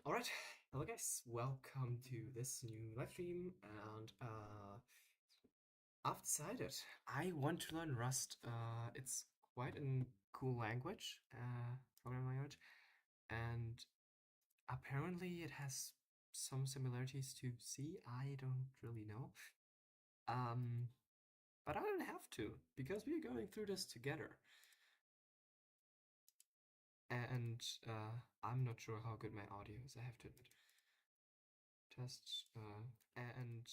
Alright, hello guys, welcome to this new live stream, and I've decided I want to learn Rust. It's quite a cool language, programming language, and apparently it has some similarities to C. I don't really know. Um, but I don't have to, because we're going through this together. And I'm not sure how good my audio is, I have to admit. Test, and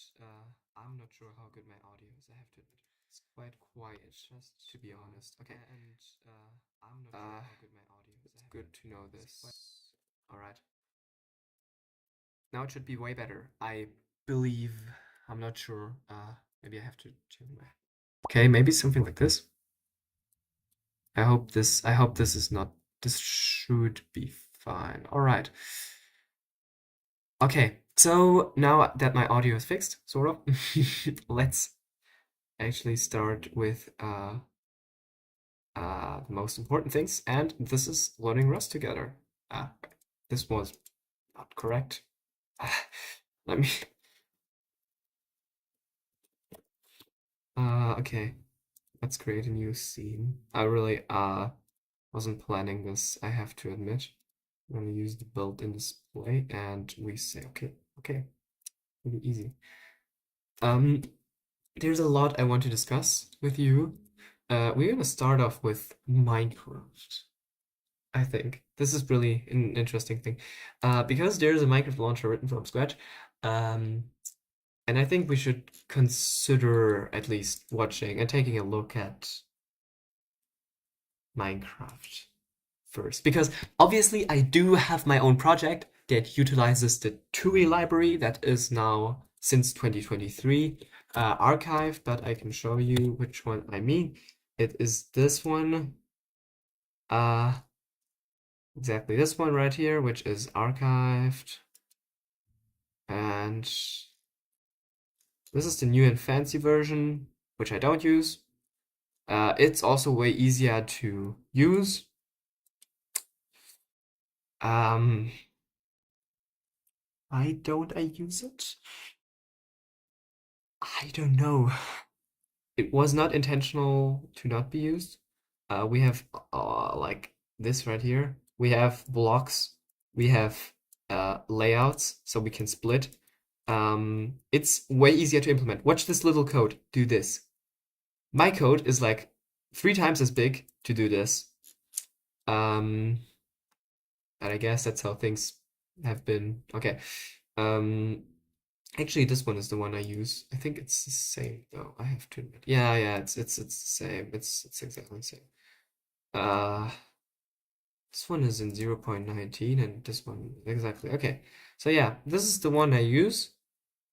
I'm not sure how good my audio is, I have to admit. It's quite quiet, just to be honest. Okay, and I'm not sure how good my audio is. It's good to know this. Alright. Now it should be way better. I believe. I'm not sure. Maybe I have to tune my. Okay, maybe something like this. I hope this is not. This should be fine. Alright. Okay, so now that my audio is fixed, sort of, let's actually start with the most important things, and this is learning Rust together. This was not correct. Let me. Okay, let's create a new scene. I really wasn't planning this, I have to admit. I'm gonna use the built-in display, and we say okay, really easy. There's a lot I want to discuss with you. We're gonna start off with Minecraft. I think this is really an interesting thing, because there's a Minecraft launcher written from scratch, and I think we should consider at least watching and taking a look at Minecraft first, because obviously I do have my own project that utilizes the TUI library that is now since 2023 archived, but I can show you which one I mean. It is this one, exactly this one right here, which is archived, and this is the new and fancy version, which I don't use. It's also way easier to use. Why don't I use it? I don't know. It was not intentional to not be used. We have like this right here. We have blocks. We have layouts, so we can split. It's way easier to implement. Watch this little code. Do this. My code is like 3 times as big to do this. And I guess that's how things have been. Okay. Actually, this one is the one I use. I think it's the same though. I have to admit. Yeah, it's the same. It's exactly the same. This one is in 0.19 and this one exactly. Okay. So yeah, this is the one I use.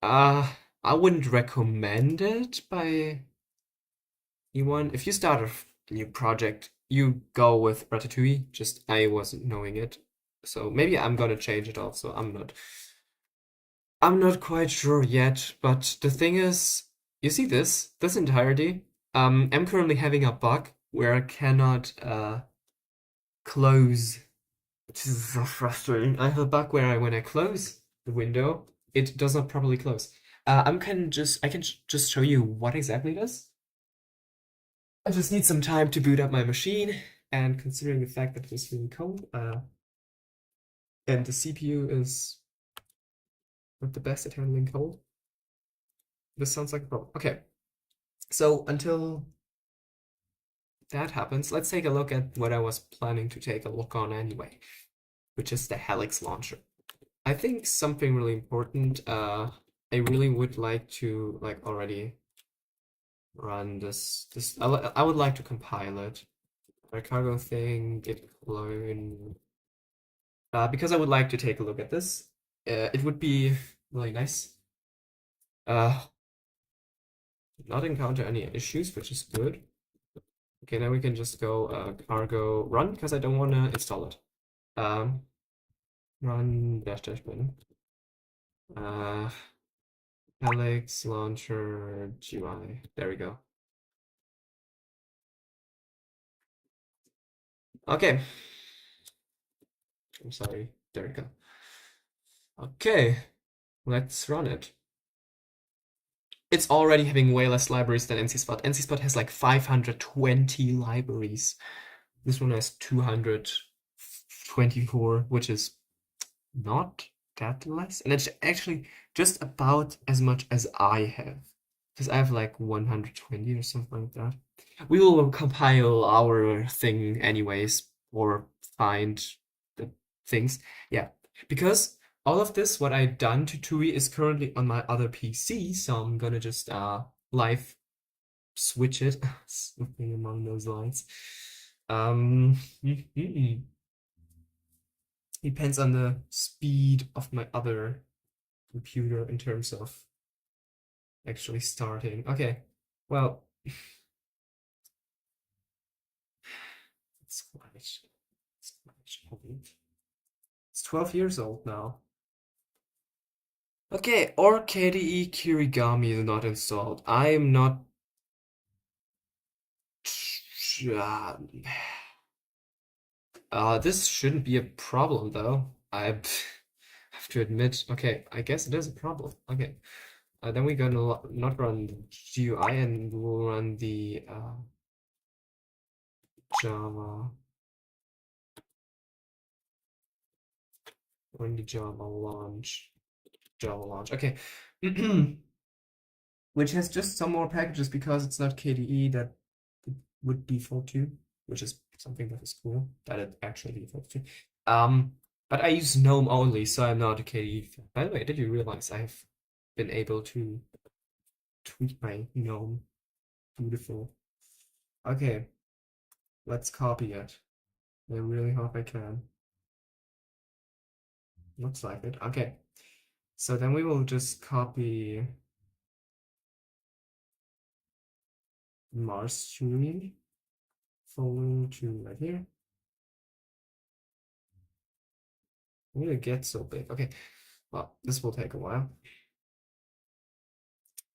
I wouldn't recommend it by anyone. If you start a new project, you go with Ratatouille. Just I wasn't knowing it. So maybe I'm gonna change it also. I'm not quite sure yet, but the thing is, you see this entirety? I'm currently having a bug where I cannot close. This is so frustrating. I have a bug where when I close the window, it does not properly close. I can just show you what exactly it is. I just need some time to boot up my machine, and considering the fact that it was really cold, and the CPU is not the best at handling cold, this sounds like a problem. Okay, so until that happens, let's take a look at what I was planning to take a look on anyway, which is the Helix launcher. I think something really important, I really would like to already run this. I would like to compile it. A cargo thing, git clone, because I would like to take a look at this. It would be really nice. Not encounter any issues, which is good. Okay, now we can just go cargo run because I don't want to install it. Run dash dash bin. Helix launcher GUI. There we go. Okay. I'm sorry. There we go. Okay, let's run it. It's already having way less libraries than NC-Spot. NC-Spot has like 520 libraries. This one has 224, which is not that less. And it's actually just about as much as I have. Because I have like 120 or something like that. We will compile our thing anyways, or find the things. Yeah, because all of this, what I've done to TUI is currently on my other PC, so I'm gonna just live switch it, something along those lines. Um, Depends on the speed of my other computer in terms of actually starting. Okay, well, it's quite old. It's 12 years old now. Okay, or KDE Kirigami is not installed. I am not. This shouldn't be a problem though. I have to admit. Okay, I guess it is a problem. Okay, then we're gonna not run the GUI and we'll run the Java. Run the Java launch. Java launch. Okay. Which has just some more packages because it's not KDE that it would default to, which is something that is cool that it actually defaults to. But I use GNOME only, so I'm not a KDE fan. By the way, did you realize I have been able to tweak my GNOME? Beautiful. Okay, let's copy it. I really hope I can. Looks like it. Okay, so then we will just copy Mars tuning folder to right here. Why did it get so big? Okay, well, this will take a while.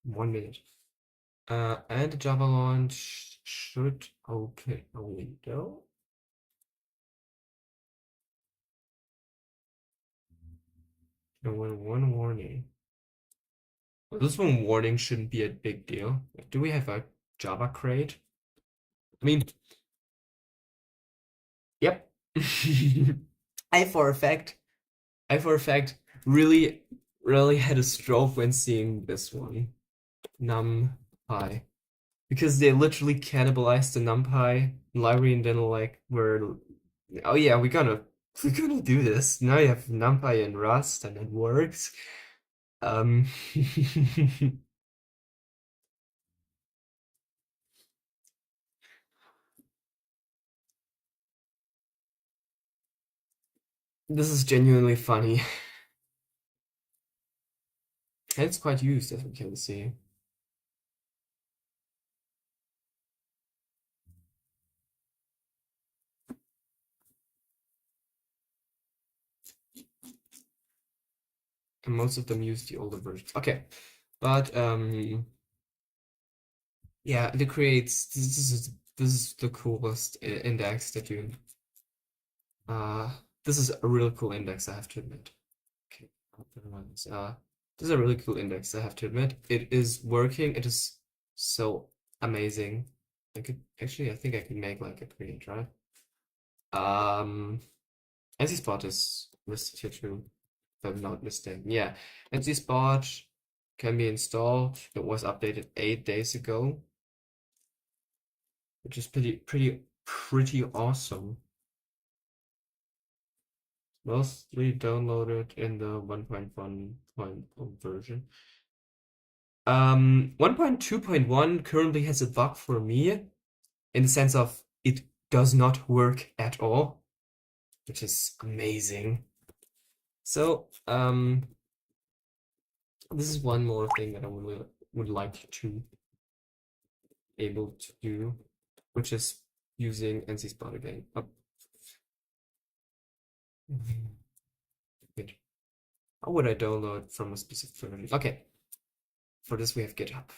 1 minute. And the Java launch should open a window. And one warning. Well, this one warning shouldn't be a big deal. Do we have a Java crate? I mean, yep. I for a fact, I for a fact really had a stroke when seeing this one. NumPy. Because they literally cannibalized the NumPy library and then like were, oh yeah, we're gonna do this. Now you have NumPy and Rust and it works. Um This is genuinely funny. And it's quite used as we can see. And most of them use the older versions. Okay. But yeah, it creates this is the coolest index that you uh this is a really cool index, I have to admit. Okay, this is a really cool index, I have to admit. It is working. It is so amazing. I think I could make like a create, right? NC-Spot is listed here too, if I'm not mistaken. Yeah, NC-Spot can be installed. It was updated 8 days ago, which is pretty awesome. Mostly downloaded in the 1.1.0 version. 1.2.1 currently has a bug for me in the sense of it does not work at all, which is amazing. So, this is one more thing that I would like to able to do, which is using NC-Spot again. Oh. Good. How would I download from a specific version? Okay. For this we have GitHub.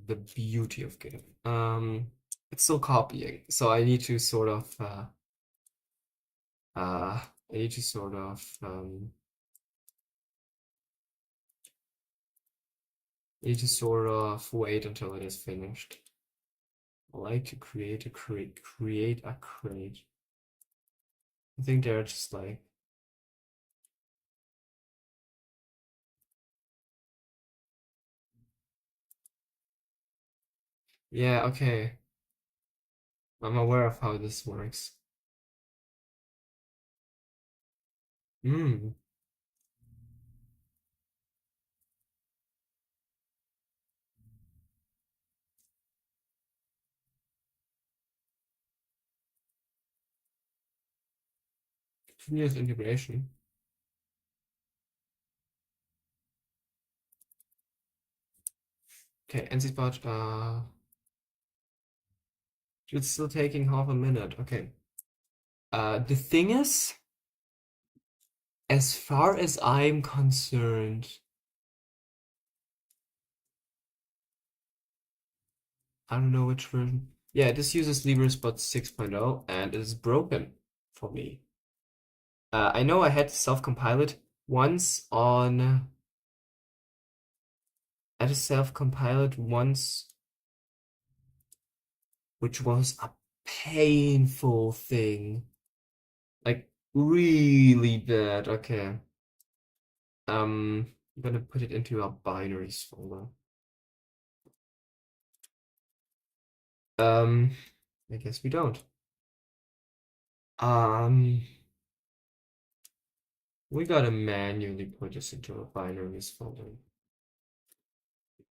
The beauty of GitHub. It's still copying, so I need to sort of Need to sort of wait until it is finished. I like to create a crate. Create a crate. I think they're just like. Yeah, okay. I'm aware of how this works. Hmm. Continuous integration. Okay, NC Spot. It's still taking half a minute. Okay. The thing is, as far as I'm concerned, I don't know which version. Yeah, this uses LibreSpot 6.0 and it is broken for me. I know I had to self-compile it once on. I had to self-compile it once, which was a painful thing. Like, really bad. Okay. I'm gonna put it into our binaries folder. I guess we don't. Um, we gotta manually put this into a binaries folder.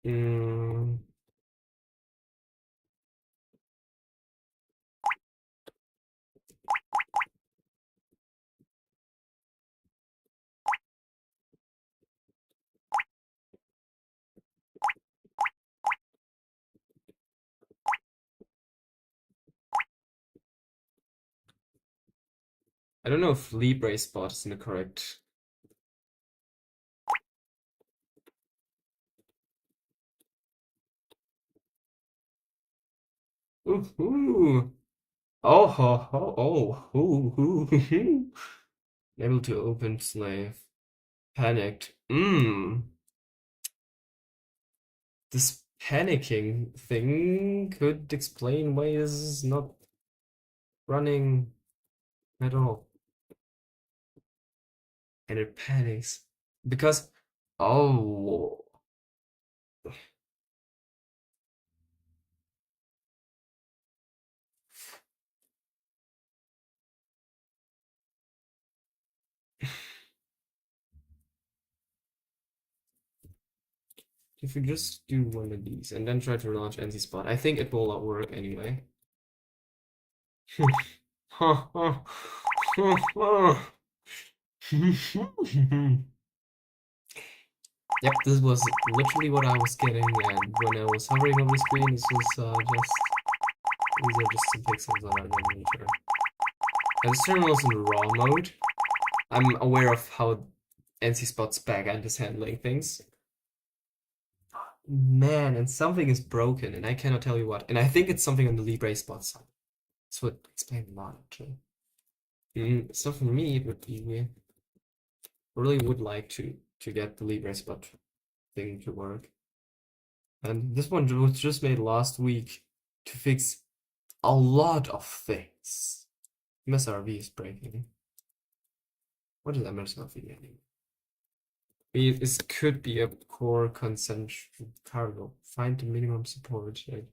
Mm, I don't know if LibreSpot is in the correct. Ooh, oh, ho, ho, oh, ooh. Able to open slave. Panicked. This panicking thing could explain why this is not running at all. And it panics. Because, oh, if you just do one of these and then try to launch NC Spot, I think it will not work anyway. Yep, this was literally what I was getting, and when I was hovering over the screen, this was these are just some pixels that I didn't enter. And this terminal is in raw mode. I'm aware of how NC Spot's backend is handling things. Man, and something is broken, and I cannot tell you what. And I think it's something on the LibreSpot side. This would explain a lot, actually. So for me, it would be really would like to get the LibreSpot thing to work. And this one was just made last week to fix a lot of things. MSRV is breaking. What is MSRV anyway? This could be a core concentric cargo. Find the minimum support rate.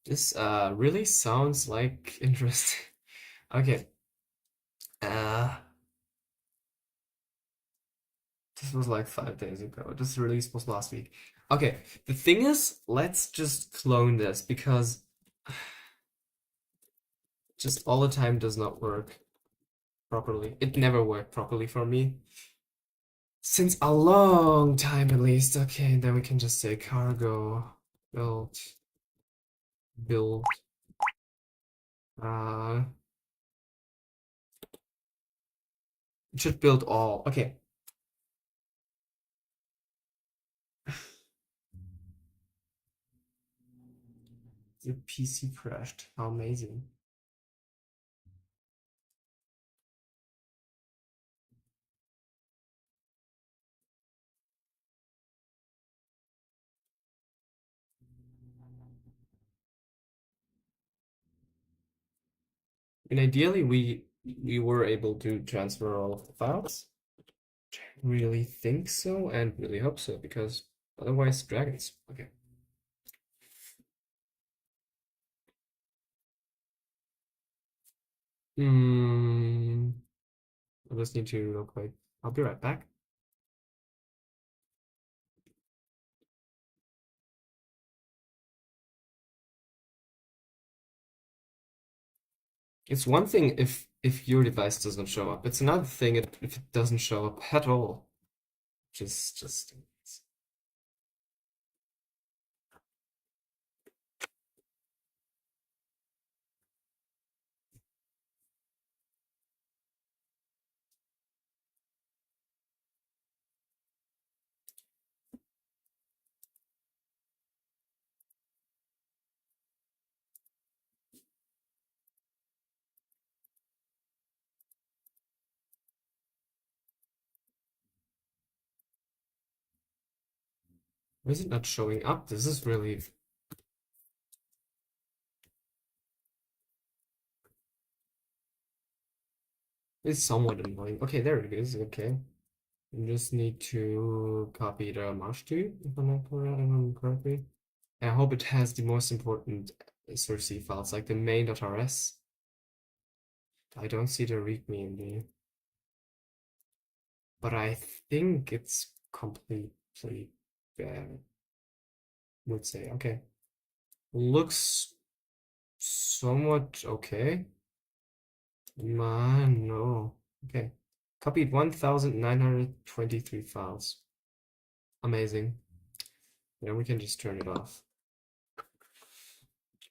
This really sounds like interesting. Okay. This was like 5 days ago. This release was last week. Okay, the thing is, let's just clone this because just all the time does not work properly. It never worked properly for me. Since a long time at least. Okay, then we can just say cargo build uh it should build all. Okay. Your PC crashed. How amazing. And ideally, we were able to transfer all of the files. Really think so and really hope so, because otherwise, dragons. Okay. I just need to real quick. I'll be right back. It's one thing if your device doesn't show up. It's another thing if it doesn't show up at all. Just why is it not showing up? This is really it's somewhat annoying. Okay, there it is. Okay. You just need to copy the marsh to, if I'm not correctly. I hope it has the most important src files, like the main.rs. I don't see the readme in there, but I think it's completely bad. Would say okay. Looks somewhat okay. Man, no. Okay. Copied 1,923 files. Amazing. Then we can just turn it off.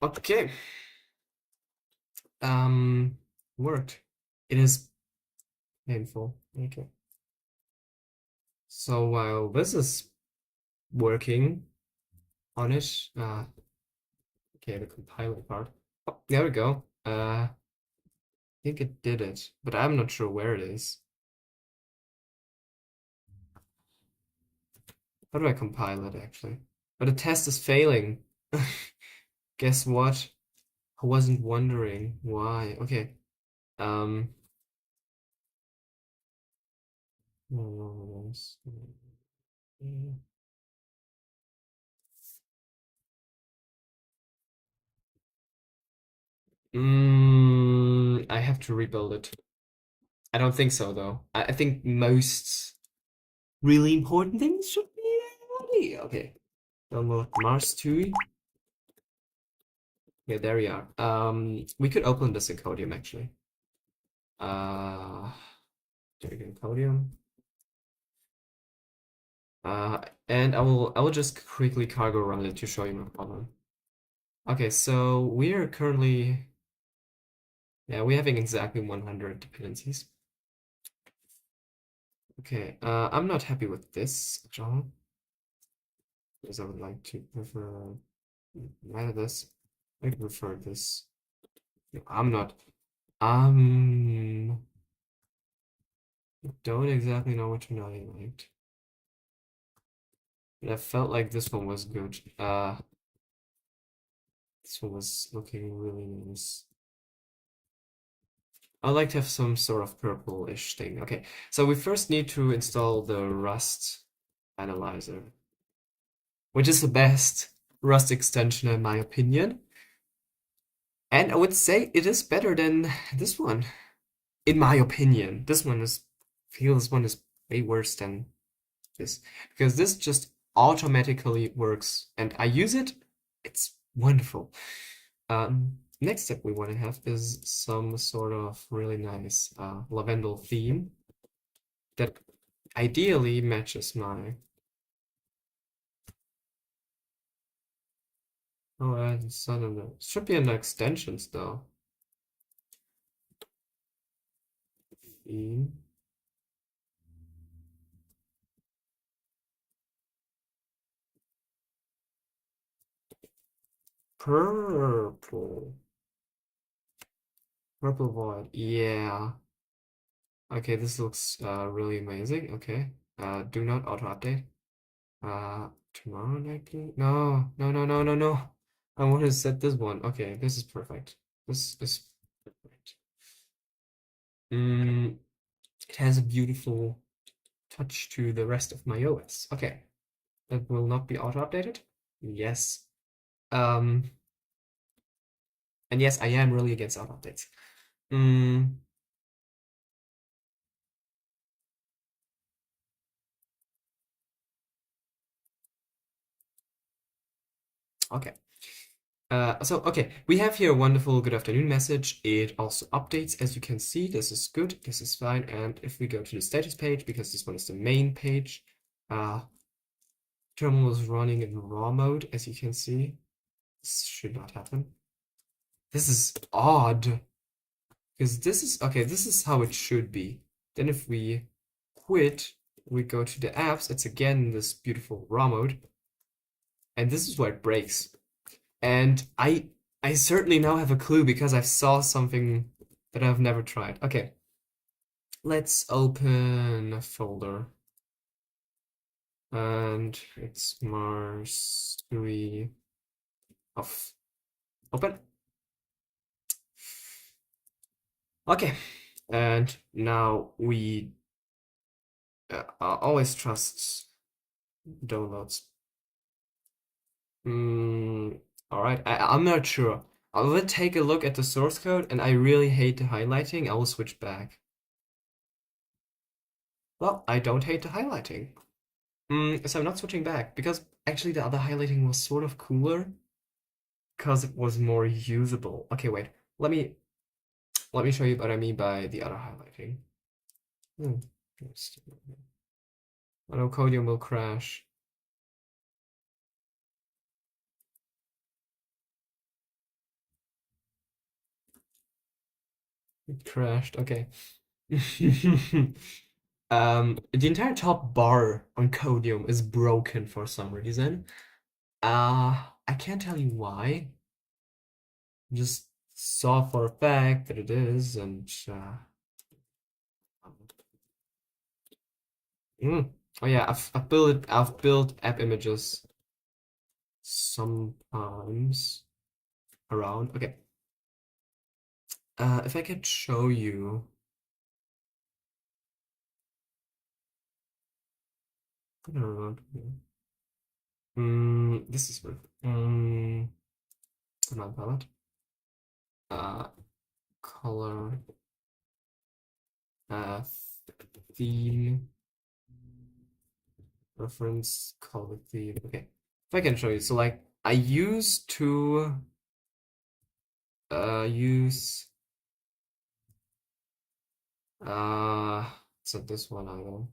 Okay. Worked. It is painful. Okay. So while this is working on it, okay, the compiling part. Oh, there we go. I think it did it, but I'm not sure where it is. How do I compile it actually? But the test is failing. Guess what? I wasn't wondering why. Okay. Um. I have to rebuild it. I don't think so though. I think most really important things should be ready. Okay. Download Mars 2. Yeah, there we are. We could open this in Codium actually. There we go, Codium. And I will just quickly cargo run it to show you my problem. Okay, so we are currently, yeah, we're having exactly 100 dependencies. Okay, I'm not happy with this at all, because I would like to prefer either this. I prefer this. No, I'm not. I don't exactly know which one I liked, but I felt like this one was good. This one was looking really nice. I'd like to have some sort of purple-ish thing. Okay, so we first need to install the Rust analyzer, which is the best Rust extension in my opinion. And I would say it is better than this one, in my opinion. This one is, I feel this one is way worse than this, because this just automatically works and I use it. It's wonderful. Next step we want to have is some sort of really nice lavendel theme that ideally matches my. Oh, I don't know. Should be in the extensions though. Theme. purple. Purple void. Yeah. Okay, this looks really amazing. Okay. Do not auto update. Tomorrow night, please? No, no, no, no, no, no. I want to set this one. Okay, this is perfect. This is perfect. It has a beautiful touch to the rest of my OS. Okay, that will not be auto updated. Yes. Um, and yes, I am really against auto updates. Mm, okay. Okay, we have here a wonderful good afternoon message. It also updates, as you can see. This is good, this is fine. And if we go to the status page, because this one is the main page, terminal is running in raw mode, as you can see. This should not happen. This is odd, because this is, okay, this is how it should be. Then if we quit, we go to the apps, it's again this beautiful raw mode. And this is where it breaks. And I certainly now have a clue because I saw something that I've never tried. Okay, let's open a folder. And it's Mars 3 off. Open. Okay, and now we always trust downloads. All right, I'm not sure. I will take a look at the source code, and I really hate the highlighting. I will switch back. Well, I don't hate the highlighting. So I'm not switching back because actually the other highlighting was sort of cooler because it was more usable. Okay, wait. Let me show you what I mean by the other highlighting. I know Codium will crash. It crashed. Okay. The entire top bar on Codium is broken for some reason. I can't tell you why. Just saw for a fact that it is, and oh yeah, I've built app images sometimes around. Okay. If I could show you. I don't know. This is weird. Not palette. Color. Theme. Reference. Color theme. Okay. If I can show you. So like I used to use so this one either.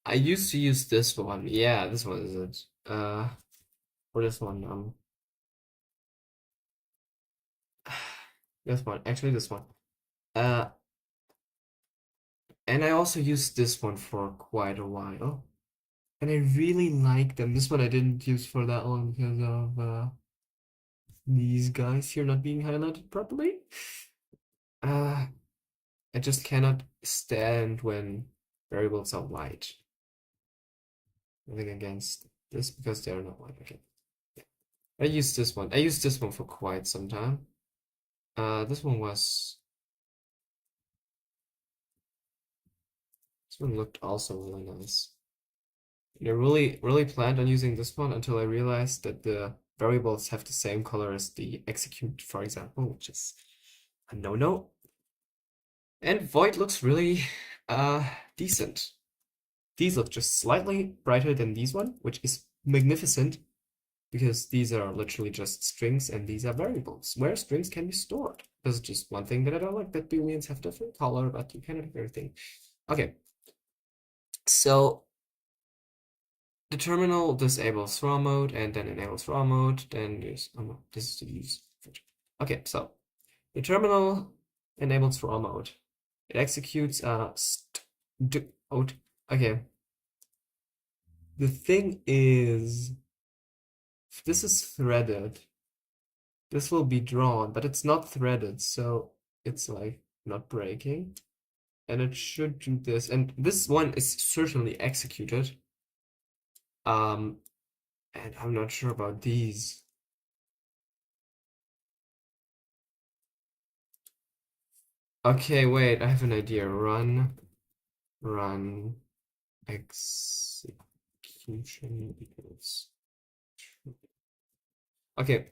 I used to use this one. Yeah, this one is it. Or this one. This one. Actually, this one. Uh, and I also used this one for quite a while. And I really like them. This one I didn't use for that long because of these guys here not being highlighted properly. I just cannot stand when variables are white. Nothing against this because they're not white. Okay. Yeah. I used this one. I used this one for quite some time. This one looked also really nice. And I really planned on using this one until I realized that the variables have the same color as the execute, for example, which is a no-no. And void looks really decent. These look just slightly brighter than these one, which is magnificent because these are literally just strings and these are variables where strings can be stored. There's just one thing that I don't like, that booleans have different color, but you cannot have everything. Okay, so the terminal disables raw mode and then enables raw mode. Then there's this is the use feature. Okay, so the terminal enables raw mode. It executes out. Okay, The thing is, if this is threaded, this will be drawn, but it's not threaded, so it's like not breaking. And it should do this. And this one is certainly executed. And I'm not sure about these. Okay, wait, I have an idea. Run execution equals. Okay,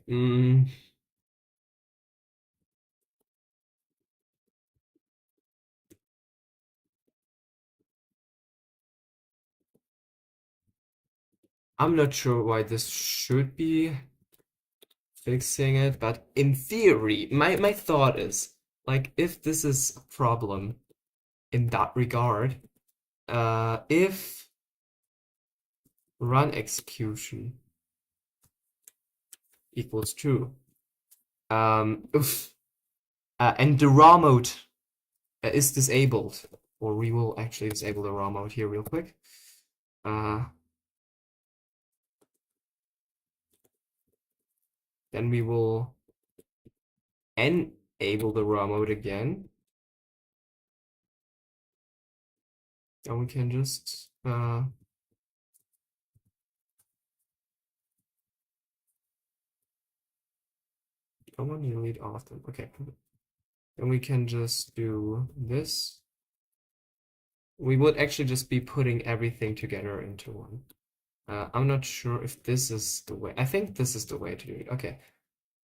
I'm not sure why this should be fixing it, but in theory, my thought is, like, if this is a problem in that regard, if run execution equals true, oof, and the raw mode is disabled, or we will actually disable the raw mode here real quick. Then we will enable the raw mode again. And we can just come on, you lead often. Okay. Then we can just do this. We would actually just be putting everything together into one. I'm not sure if this is the way. I think this is the way to do it. Okay.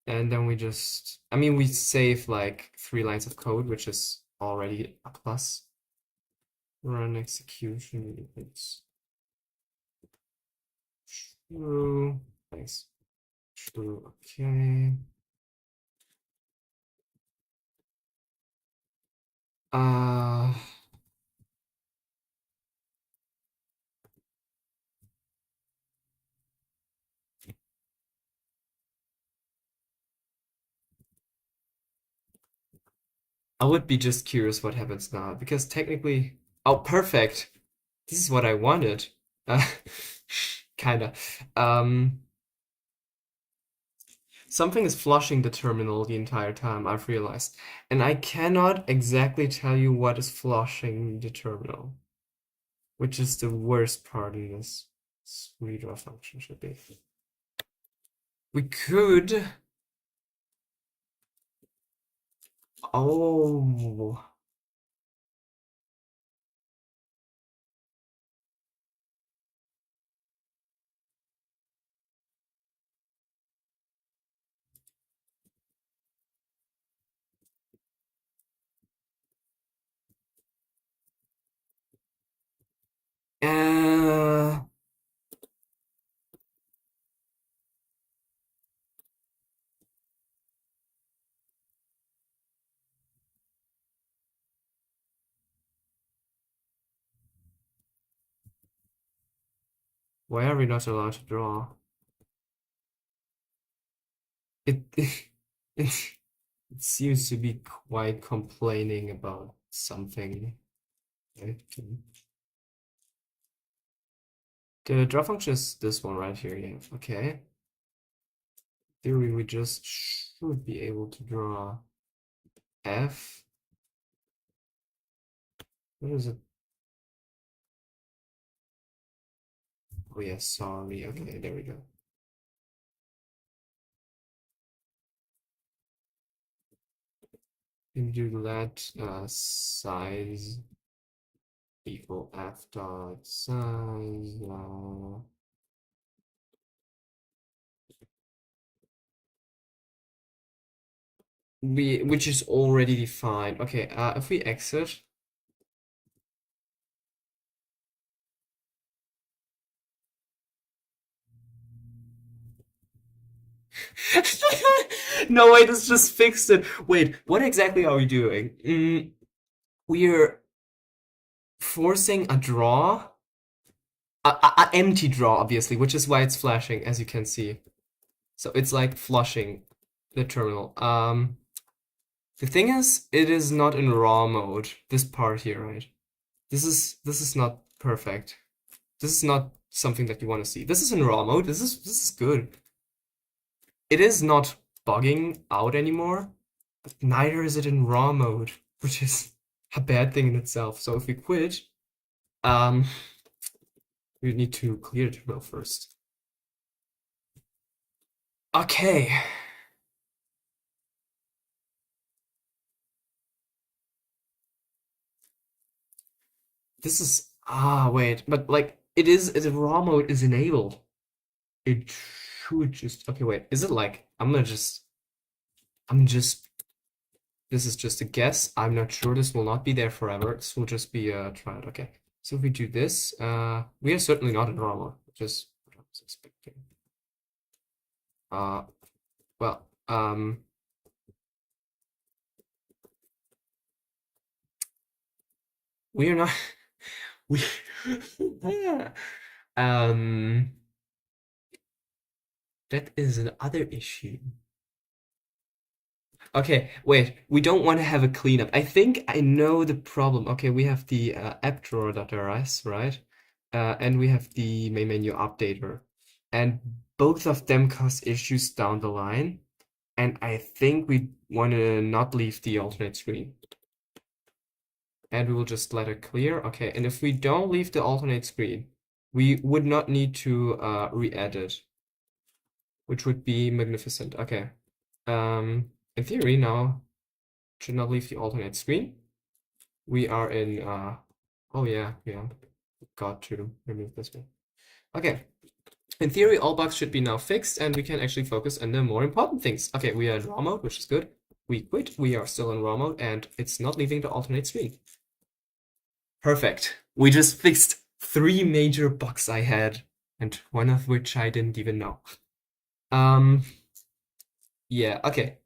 And then we just, I mean, we save like 3 lines of code, which is already a plus. Run execution equals true. Nice. True. Okay. I would be just curious what happens now, because technically, oh, perfect. This is what I wanted. Uh, kinda. Something is flushing the terminal the entire time, I've realized. And I cannot exactly tell you what is flushing the terminal, which is the worst part in this redraw function should be. We could. Oh. Uh, why are we not allowed to draw? It it seems to be quite complaining about something. The draw function is this one right here, yeah. Okay. In theory, we just should be able to draw F. What is it? Oh yeah, sorry. Okay, there we go. Can do that size equal F dot size. Which is already defined. Okay, if we exit. No, wait, it's just fixed it. Wait, what exactly are we doing? We're forcing a draw, a empty draw, obviously, which is why it's flashing, as you can see. So it's like flushing the terminal. The thing is, it is not in raw mode. This part here, right? This is not perfect. This is not something that you want to see. This is in raw mode. This is good. It is not bugging out anymore, but neither is it in raw mode, which is a bad thing in itself. So if we quit, we need to clear the terminal first. Okay. This is wait, but like the raw mode is enabled. It should just okay, wait. Is it like I'm just this is just a guess. I'm not sure. This will not be there forever. This will just be a trial. Okay. So if we do this, we are certainly not in raw mode, which is what I was expecting. Well, we are not we that is another issue. Okay, wait, we don't want to have a cleanup. I think I know the problem. Okay, we have the app drawer.rs, right? And we have the main menu updater. And both of them cause issues down the line. And I think we want to not leave the alternate screen. And we will just let it clear. Okay, and if we don't leave the alternate screen, we would not need to re-edit, which would be magnificent. Okay. In theory, now should not leave the alternate screen. We are in, oh yeah, got to remove this one. Okay, in theory, all bugs should be now fixed and we can actually focus on the more important things. Okay, we are in raw mode, which is good. We quit, we are still in raw mode and it's not leaving the alternate screen. Perfect. We just fixed 3 major bugs I had and one of which I didn't even know. Yeah, okay.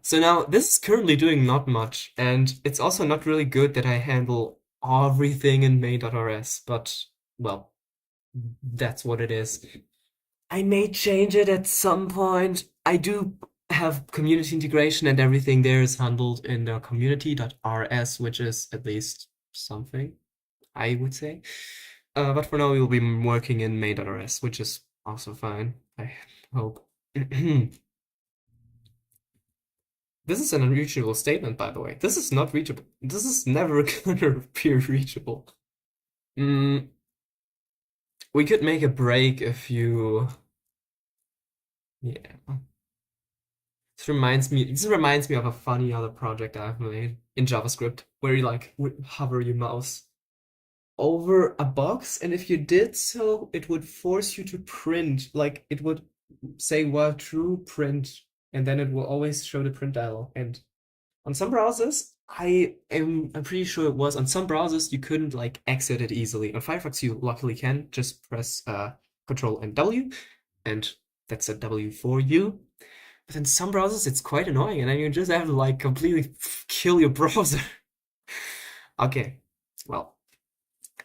So now this is currently doing not much, and it's also not really good that I handle everything in main.rs, but well, that's what it is. I may change it at some point. I do have community integration and everything there is handled in the community.rs, which is at least something, I would say. But for now, we will be working in main.rs, which is also fine, I hope. This is an unreachable statement, by the way. This is not reachable. This is never gonna be reachable. We could make a break if you... Yeah. This reminds me of a funny other project I've made in JavaScript, where you like would hover your mouse over a box, and if you did so, it would force you to print. Like it would say while true print, and then it will always show the print dialog. And on some browsers, I'm pretty sure it was on some browsers you couldn't like exit it easily. On Firefox you luckily can. Just press Control and W, and that's a W for you. But in some browsers it's quite annoying, and then you just have to like completely kill your browser. Okay, well,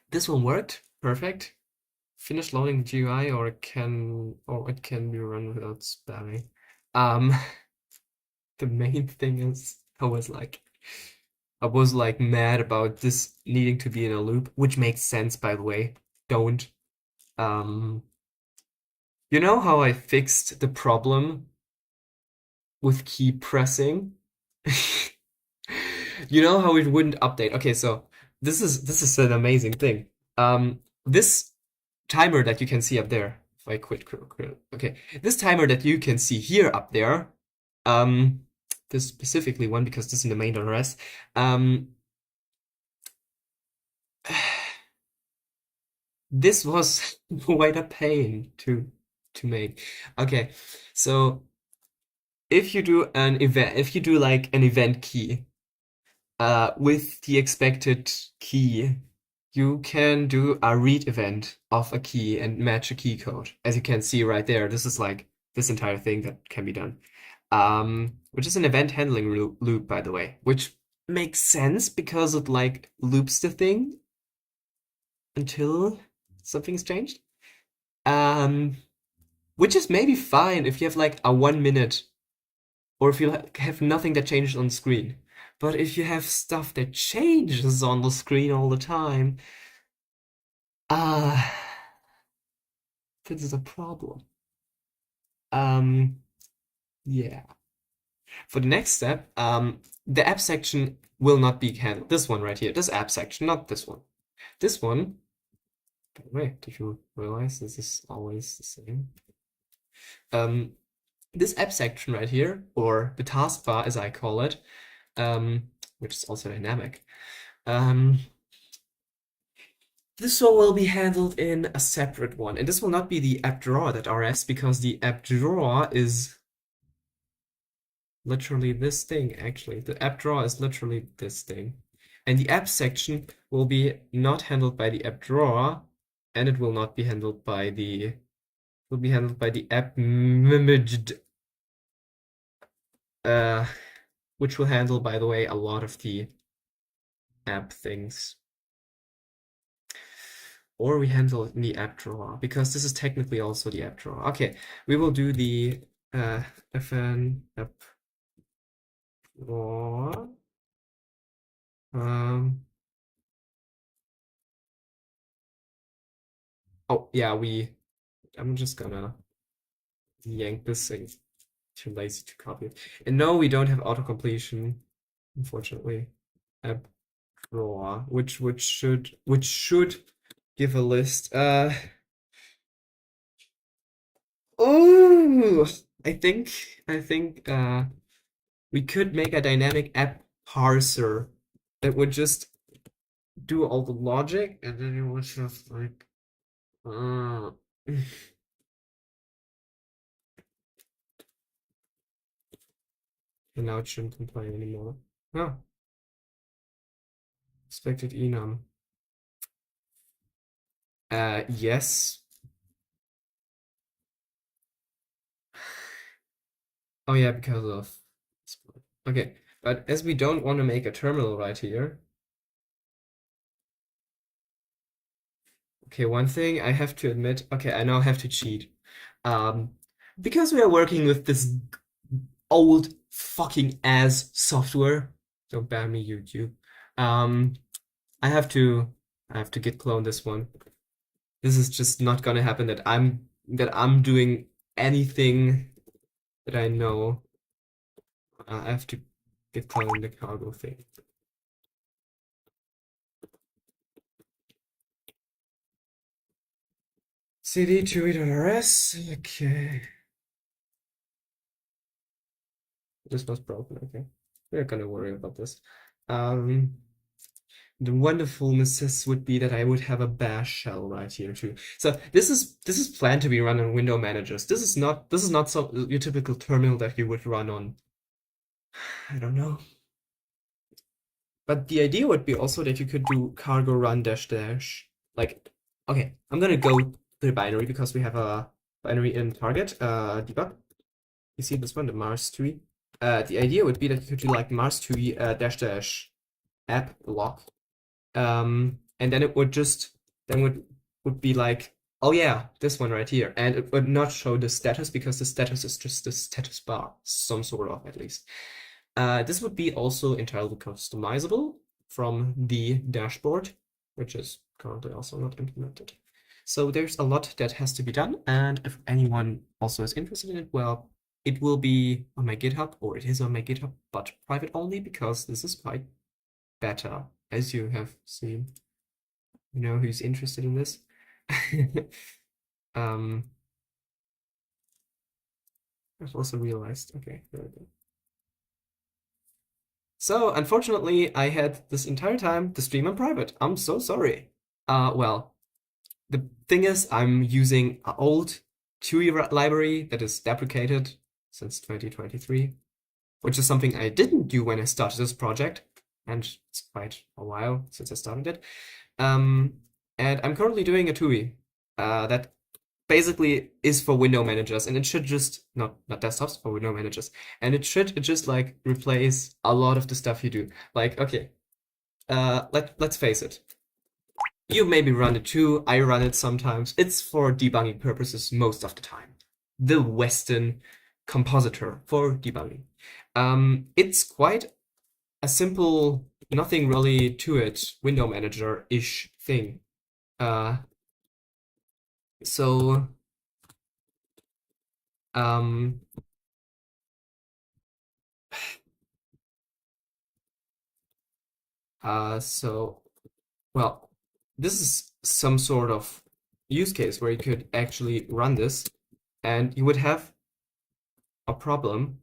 this one worked perfect. Finish loading the GUI, or it can be run without spamming. The main thing is I was like mad about this needing to be in a loop, which makes sense, by the way. Don't. You know how I fixed the problem with key pressing? You know how it wouldn't update. Okay, so this is an amazing thing. This timer that you can see up there, if I quit, okay, this timer that you can see here up there, this specifically one because this is in the main.rs, this was quite a pain to make. Okay, so if you do like an event key, with the expected key, you can do a read event of a key and match a key code. As you can see right there, this is like this entire thing that can be done. Which is an event handling loop, by the way, which makes sense because it like loops the thing until something's changed. Which is maybe fine if you have like a 1 minute, or if you have nothing that changes on screen. But if you have stuff that changes on the screen all the time, This is a problem. Yeah. For the next step, the app section will not be handled. This one right here, this app section, not this one. This one, by the way, did you realize this is always the same? This app section right here, or the taskbar as I call it, which is also dynamic, this one will be handled in a separate one. And this will not be the app drawer.rs because the app drawer is literally this thing, actually. The app drawer is literally this thing. And the app section will be not handled by the app drawer, and it will not be handled by the app imaged, which will handle, by the way, a lot of the app things. Or we handle it in the app drawer, because this is technically also the app drawer. Okay, we will do the fn app drawer. Oh yeah, I'm just gonna yank this thing. Too lazy to copy it. And no, we don't have auto-completion, unfortunately. App drawer, which should give a list. Oh, I think we could make a dynamic app parser that would just do all the logic, and then you would just like and now it shouldn't complain anymore. Oh, expected enum. Yes. Oh yeah, because of okay, but as we don't want to make a terminal right here. Okay, one thing I have to admit, okay, I now have to cheat. Because we are working with this old fucking ass software, don't ban me, YouTube. I have to git clone this one. This is just not gonna happen that I'm doing anything that I know. I have to git clone the cargo thing. cd 2.rs. Okay. This was broken. Okay, we're not gonna worry about this. The wonderfulness would be that I would have a bash shell right here too. So this is planned to be run on window managers. This is not so your typical terminal that you would run on. I don't know. But the idea would be also that you could do cargo run dash dash. Like, okay, I'm gonna go to the binary because we have a binary in target debug. You see this one, the Mars TUI. The idea would be that you could do like Mars TUI dash dash app lock. And then it would just would be like, oh yeah, this one right here, and it would not show the status because the status is just the status bar, some sort of at least. This would be also entirely customizable from the dashboard, which is currently also not implemented. So there's a lot that has to be done, and if anyone also is interested in it, well, it will be on my GitHub, or it is on my GitHub, but private only because this is quite beta, as you have seen. You know who's interested in this? I've also realized, okay, there we go. So unfortunately, I had this entire time the stream on private. I'm so sorry. Well, the thing is, I'm using an old TUI library that is deprecated since 2023, which is something I didn't do when I started this project, and it's quite a while since I started it. And I'm currently doing a TUI that basically is for window managers, and it should just not desktops, for window managers, and it should just like replace a lot of the stuff you do. Like, okay, let's face it. You maybe run it too. I run it sometimes. It's for debugging purposes most of the time. The Western compositor for debugging. It's quite a simple, nothing really to it, window manager-ish thing. So Um, so, well, this is some sort of use case where you could actually run this and you would have a problem.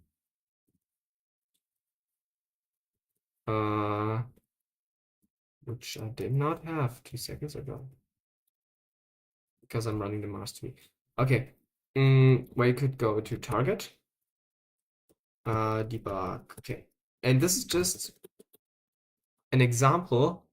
Uh, which I did not have 2 seconds ago because I'm running the mastery. Okay, where you could go to target, debug. Okay, and this is just an example.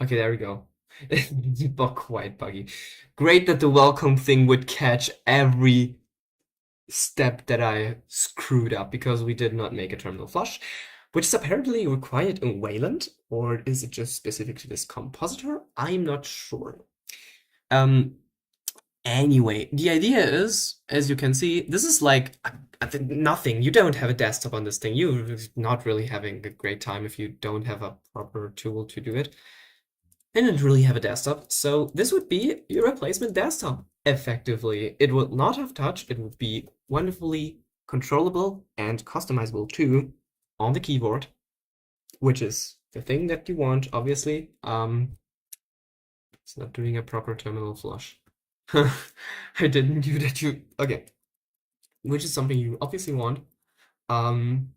Okay, there we go. Debug quite buggy. Great that the welcome thing would catch every step that I screwed up because we did not make a terminal flush, which is apparently required in Wayland, or is it just specific to this compositor? I'm not sure. Anyway, the idea is, as you can see, this is like nothing. You don't have a desktop on this thing. You're not really having a great time if you don't have a proper tool to do it. And don't really have a desktop, so this would be your replacement desktop. Effectively, it would not have touch. It would be wonderfully controllable and customizable too on the keyboard, which is the thing that you want, obviously. It's not doing a proper terminal flush. I didn't do that. Okay, which is something you obviously want. I'm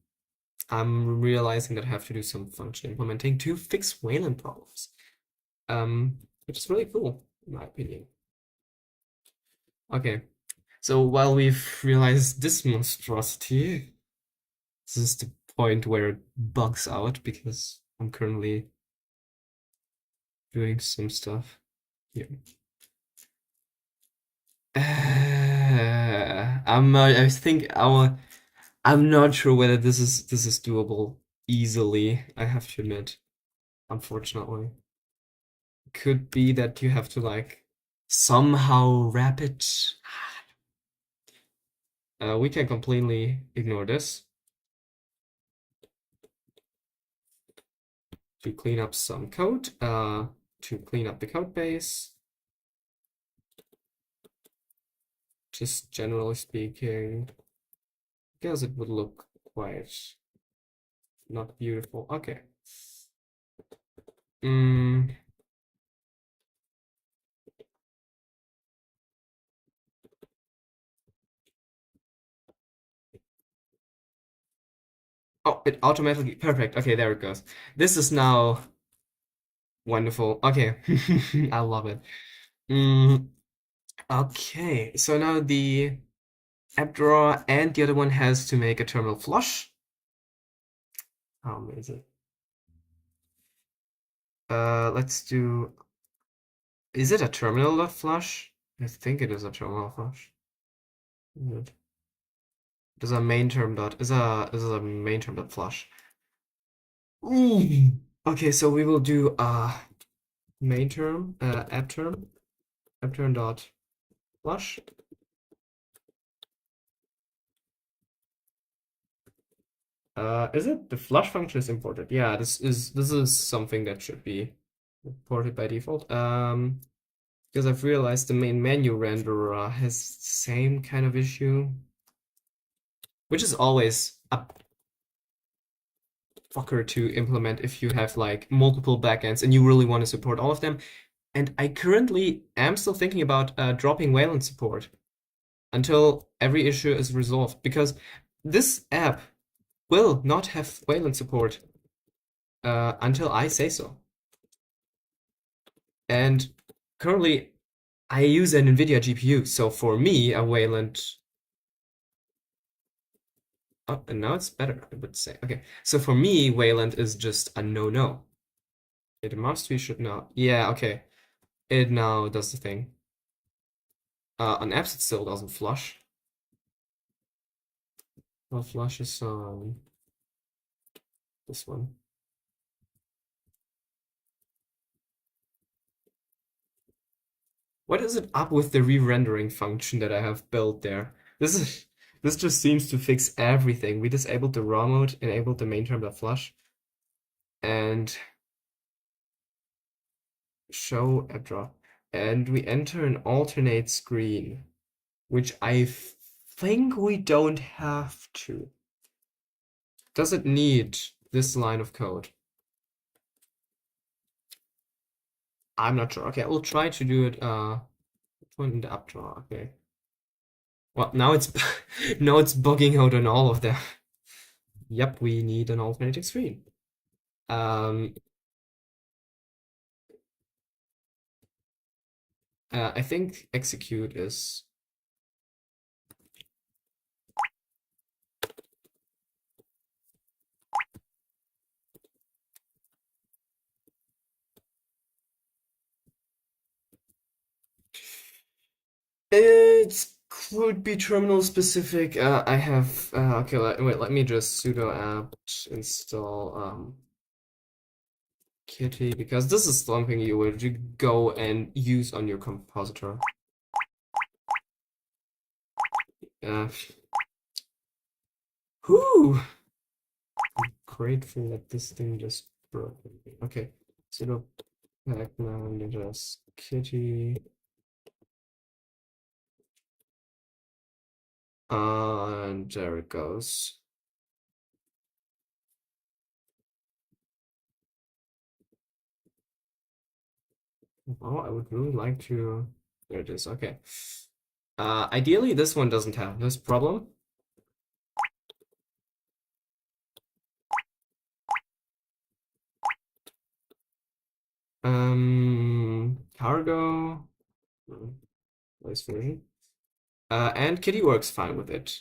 realizing that I have to do some function implementing to fix Wayland problems. Which is really cool, in my opinion. Okay, so while we've realized this monstrosity, this is the point where it bugs out because I'm currently doing some stuff here. I'm not sure whether this is doable easily, I have to admit, unfortunately. Could be that you have to like somehow wrap it. We can completely ignore this to clean up some code, to clean up the code base. Just generally speaking, because it would look quite not beautiful. Okay. Oh, it automatically, perfect. Okay, there it goes. This is now wonderful. Okay, I love it. Okay, so now the app drawer and the other one has to make a terminal flush. How amazing. Let's do, is it a terminal flush? I think it is a terminal flush. It is a main term dot, is a main term dot flush. Ooh. Okay, so we will do main term, app term dot flush. Is it the flush function is imported? Yeah, this is something that should be imported by default. Because I've realized the main menu renderer has the same kind of issue, which is always a fucker to implement if you have like multiple backends and you really want to support all of them. And I currently am still thinking about dropping Wayland support until every issue is resolved, because this app will not have Wayland support until I say so. And currently, I use an NVIDIA GPU, so for me, a Wayland. Oh, and now it's better, I would say. Okay, so for me, Wayland is just a no-no. It must, we should not. Yeah, okay. It now does the thing. On apps, it still doesn't flush. Well, flush is on this one. What is it up with the re-rendering function that I have built there? This just seems to fix everything. We disabled the raw mode, enabled the main term dot flush, and show app draw. and we enter an alternate screen, which I think we don't have to. Does it need this line of code? I'm not sure. Okay, we'll try to do it in the up draw. Okay. Well, now it's now it's bugging out on all of them. Yep, we need an alternating screen. I think execute is it could be terminal specific. I have okay. Wait, let me just sudo apt install kitty, because this is something you would go and use on your compositor. Whew. I'm grateful that this thing just broke. Okay, sudo pacman just kitty. And there it goes. Oh, I would really like to. There it is. Okay. Ideally, this one doesn't have this problem. Cargo. Nice version. And Kitty works fine with it.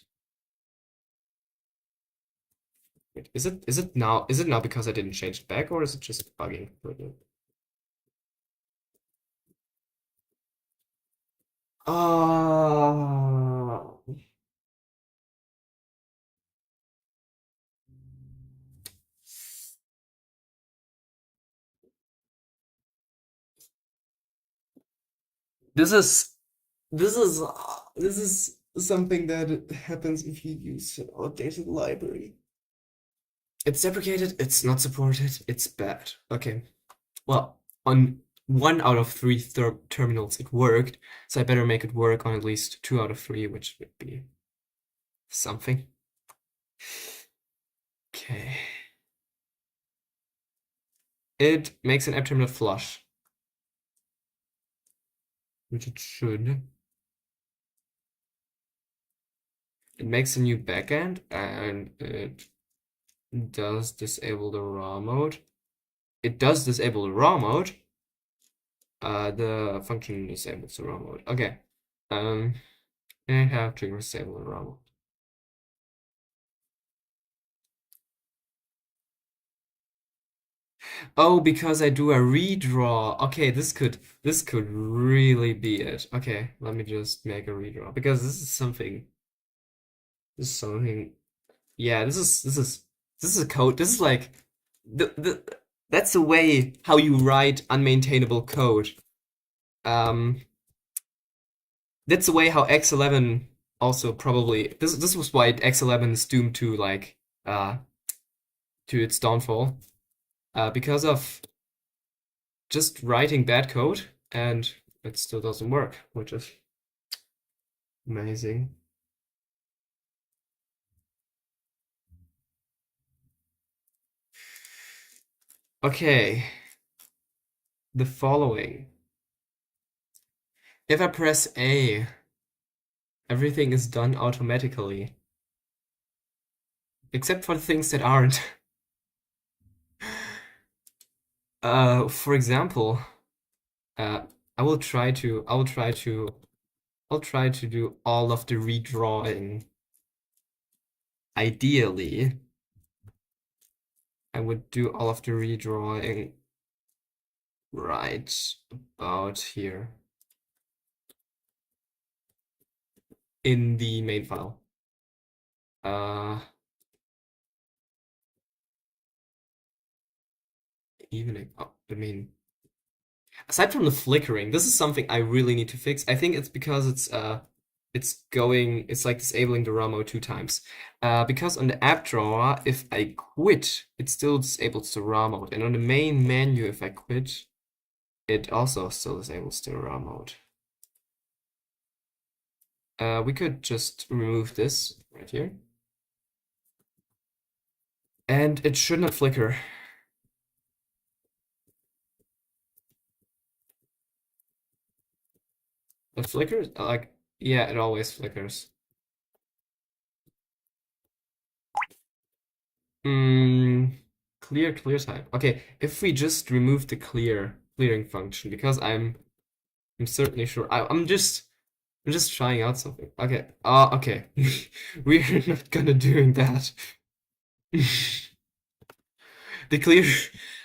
Wait, is it now because I didn't change it back, or is it just bugging? Oh. This is something that happens if you use an outdated library. It's deprecated, it's not supported, it's bad. Okay. Well, on 1 out of 3 terminals it worked, so I better make it work on at least 2 out of 3, which would be something. Okay. It makes an app terminal flush, which it should. It makes a new backend, and it does disable the raw mode. It does disable the raw mode. The function disables the raw mode. Okay. I have to disable the raw mode. Oh, because I do a redraw. Okay, this could really be it. Okay, let me just make a redraw, because this is something. Yeah, this is a code. This is like the that's the way how you write unmaintainable code. That's the way how X11 also probably this was why X11 is doomed to like to its downfall. Because of just writing bad code, and it still doesn't work, which is amazing. Okay, the following. If I press A, everything is done automatically, except for the things that aren't. For example, I'll try to do all of the redrawing. Ideally, I would do all of the redrawing right about here in the main file. I mean, aside from the flickering, this is something I really need to fix. I think it's because it's like disabling the ROM 2 times. Because on the app drawer, if I quit, it still disables the ROM mode. And on the main menu, if I quit, it also still disables the raw mode. We could just remove this right here. And it should not flicker. It flickers? Like, yeah, it always flickers. Clear type. Okay, if we just remove the clearing function, because I'm certainly sure I'm just trying out something. Okay. Okay. We're not gonna doing that. The clear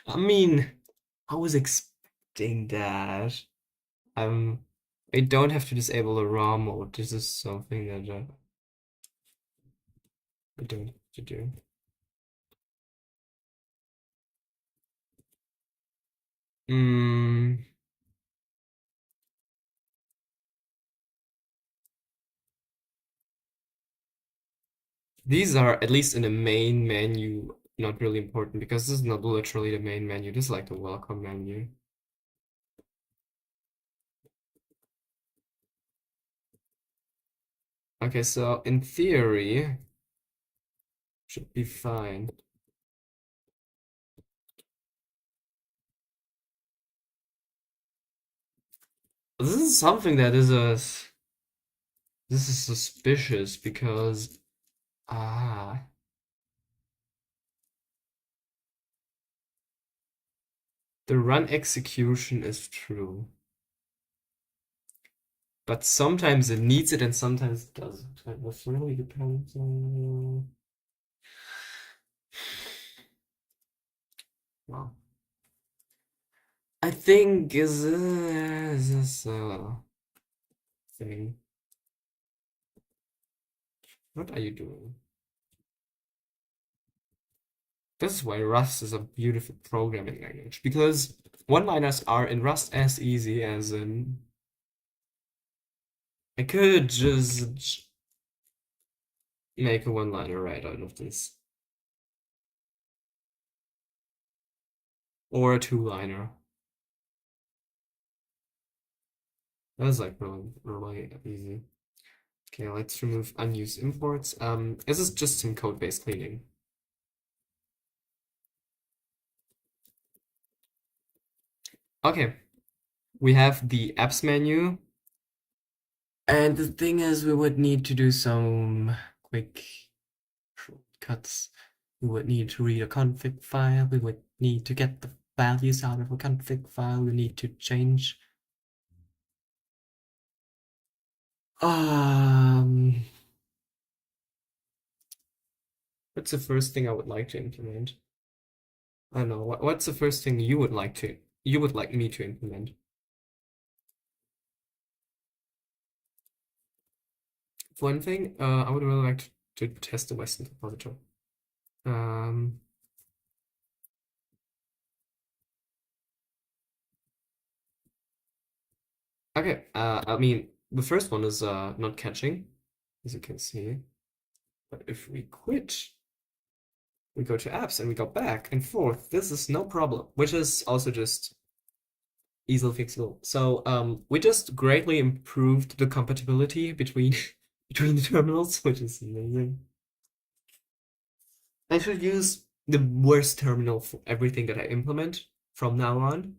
I mean, I was expecting that. Um I don't have to disable the raw mode. This is something that I don't have to do. Mm, these are, at least in the main menu, not really important because this is not literally the main menu. This is like the welcome menu. Okay, so in theory, should be fine. This is something that is this is suspicious because ah the run execution is true, but sometimes it needs it and sometimes it doesn't. It really depends on. Well, I think is this thing. What are you doing? This is why Rust is a beautiful programming language, because one-liners are in Rust as easy as in. I could just make a one-liner right out of this. Or a two-liner. That's like really easy. Okay, let's remove unused imports. This is just some code-based cleaning. Okay, we have the apps menu. And the thing is, we would need to do some quick shortcuts. We would need to read a config file. We would need to get the values out of a config file. We need to change. What's the first thing I would like to implement? I don't know. What's the first thing you would like me to implement? For one thing, I would really like to test the Western compositor. Um, okay. I mean, the first one is not catching, as you can see. But if we quit, we go to apps and we go back and forth. This is no problem, which is also just easily fixable. So we just greatly improved the compatibility between between the terminals, which is amazing. I should use the worst terminal for everything that I implement from now on,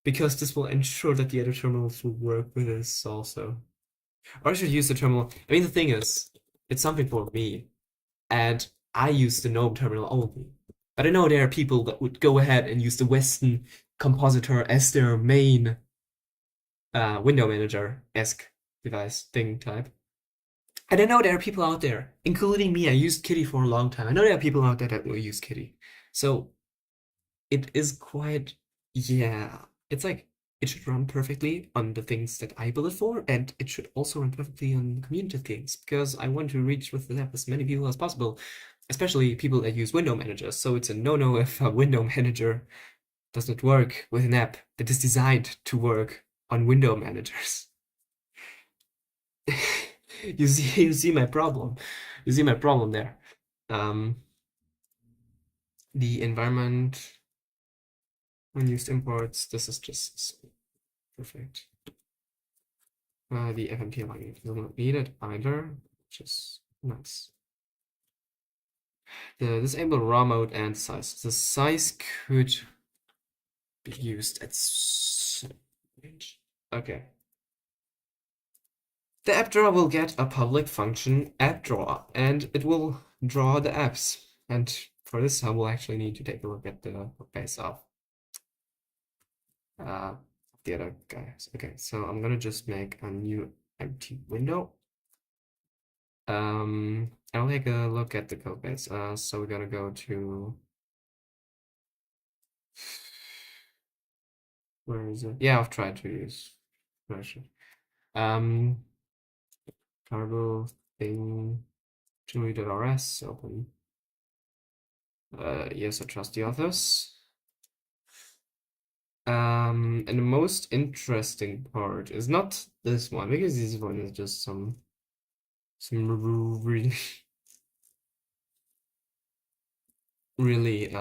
because this will ensure that the other terminals will work with this also. Or I should use the terminal. I mean, the thing is, it's something for me, and I use the GNOME terminal only. But I know there are people that would go ahead and use the Western compositor as their main window manager-esque device thing type. And I know there are people out there, including me. I used Kitty for a long time. I know there are people out there that will use Kitty. So it is quite, yeah. It's like it should run perfectly on the things that I build it for, and it should also run perfectly on community things because I want to reach with the app as many people as possible, especially people that use window managers. So it's a no-no if a window manager does not work with an app that is designed to work on window managers. You see my problem. You see my problem there. Um, the environment. unused imports. This is just perfect. The FMT line is not needed either, which is nice. The disable raw mode and size. The size could be used at some range. Okay. The app drawer will get a public function app drawer, and it will draw the apps. And for this, I will actually need to take a look at the base of the other guys. Okay, so I'm gonna just make a new empty window. I'll take a look at the code base. So we're gonna go to, where is it? Yeah, I've tried to use version. Cargo thing, Julie.rs, open. Yes, I trust the authors. And the most interesting part is not this one, because this one is just some really really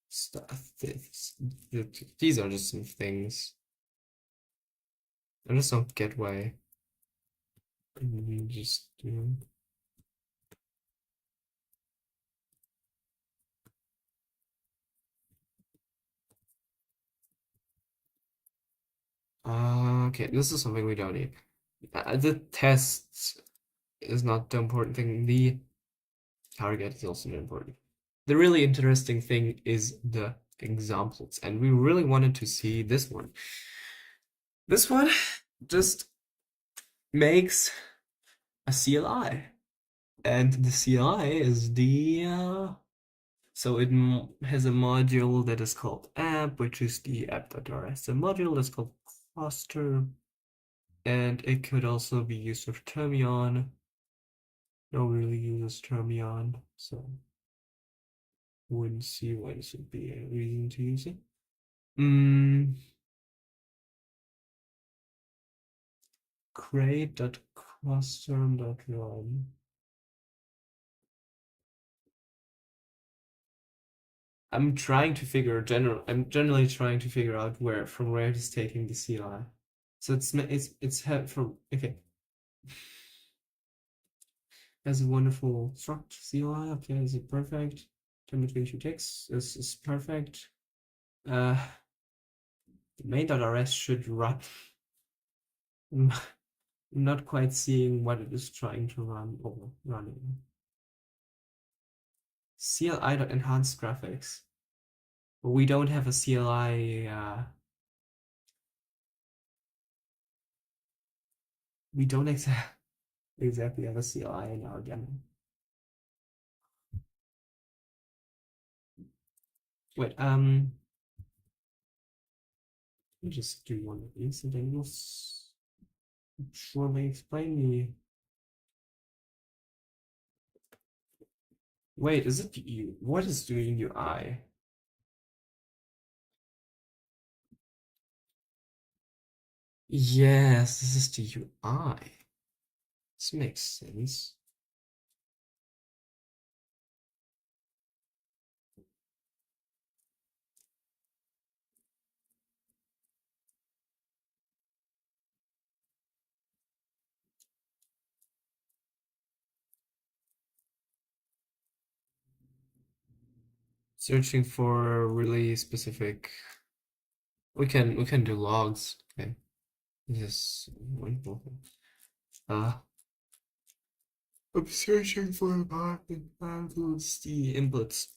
stuff. These are just some things. I just don't get why. Just okay, this is something we don't need. The test is not the important thing. The target is also not important. The really interesting thing is the examples, and we really wanted to see this one. This one just makes a CLI, and the CLI is the so it has a module that is called app, which is the app.rs. The module is called cluster, and it could also be used with Termion. No one really uses Termion, so wouldn't see why this would be a reason to use it. Create.cluster.run. I'm generally trying to figure out from where it is taking the CLI. So it's from okay. Has a wonderful struct CLI. Okay, is it perfect? 10 between two ticks. This is perfect. The main.rs should run. I'm not quite seeing what it is trying to run or running. CLI.enhanced graphics. We don't have a CLI. We don't exactly have a CLI in our demo. Wait, let me just do one of these and then you'll surely explain me. Wait, is it you? What is doing UI? Yes, this is the UI. This makes sense. Searching for really specific. We can do logs. Okay. This is wonderful. I'm searching for apartment includes the inputs.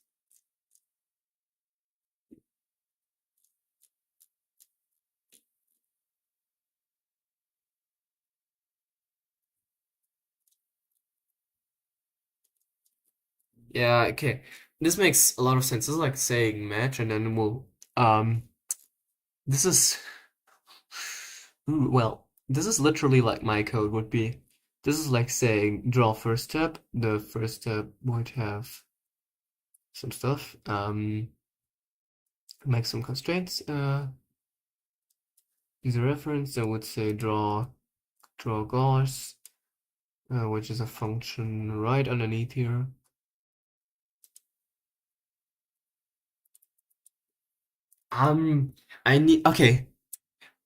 Yeah, okay. This makes a lot of sense. This is like saying match and then we'll this is well, this is literally like my code would be. This is like saying draw first step. The first step might have some stuff. Make some constraints. Use a reference. I would say draw gauss, which is a function right underneath here. Um, I need okay.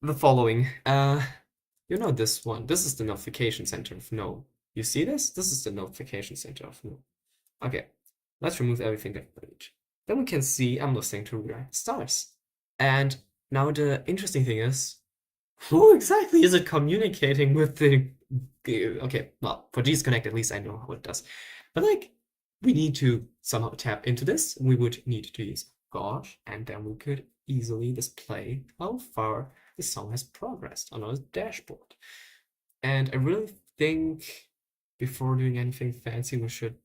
The following. You know this one. This is the notification center of no. You see this? This is the notification center of no. Okay, let's remove everything that we need. Then we can see I'm listening to React stars. And now the interesting thing is, who exactly is it communicating with the? Okay, well, for G's Connect at least I know how it does. But like, we need to somehow tap into this. We would need to use Gauge, and then we could easily display how far the song has progressed on our dashboard. And I really think before doing anything fancy, we should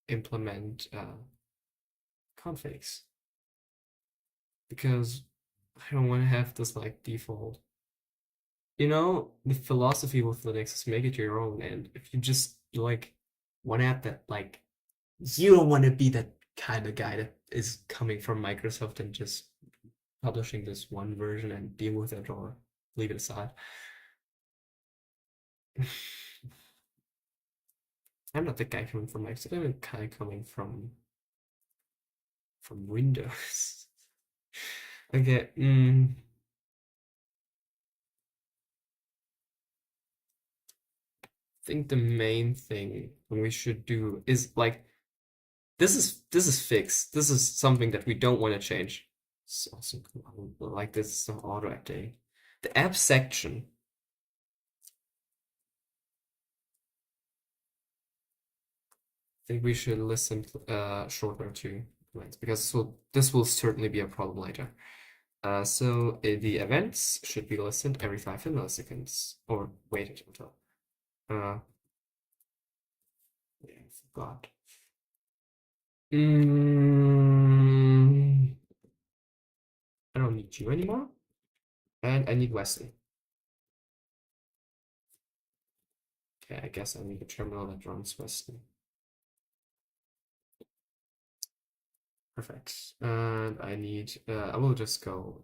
implement configs because I don't want to have this like default. You know, the philosophy with Linux is make it your own, and if you just like one app that like you don't want to be that kind of guy that is coming from Microsoft and just publishing this one version and deal with it or leave it aside. I'm not the guy coming from Microsoft. I'm the guy coming from Windows. Okay. I think the main thing we should do is like this is fixed. This is something that we don't want to change. It's also cool. Like this is auto updating. The app section. I think we should listen shorter to commands because this will certainly be a problem later. So the events should be listened every 5 milliseconds or waited until. Yeah, I forgot. Mm, I don't need you anymore, and I need Wesley. Okay, I guess I need a terminal that runs Wesley. Perfect. And I need. I will just go.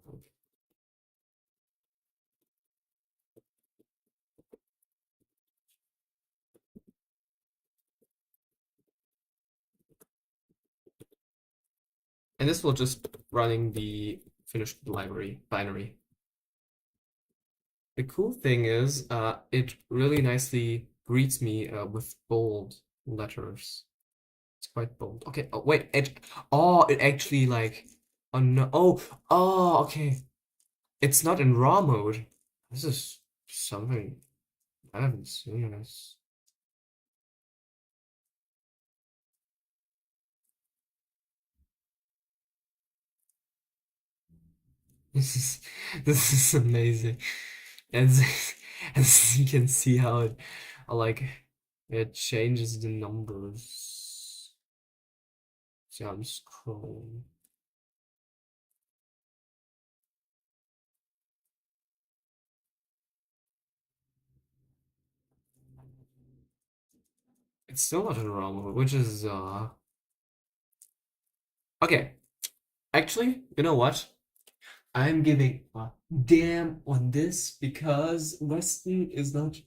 And this will just running the finished library binary. The cool thing is, it really nicely greets me with bold letters. It's quite bold. Okay. Oh wait. It actually like. Oh no. Okay. It's not in raw mode. This is something I haven't seen this. This is this is amazing. As as you can see how it like it changes the numbers. See how I'm scrolling. It's still not in raw mode, which is okay. Actually, you know what? I'm giving a damn on this because Weston is not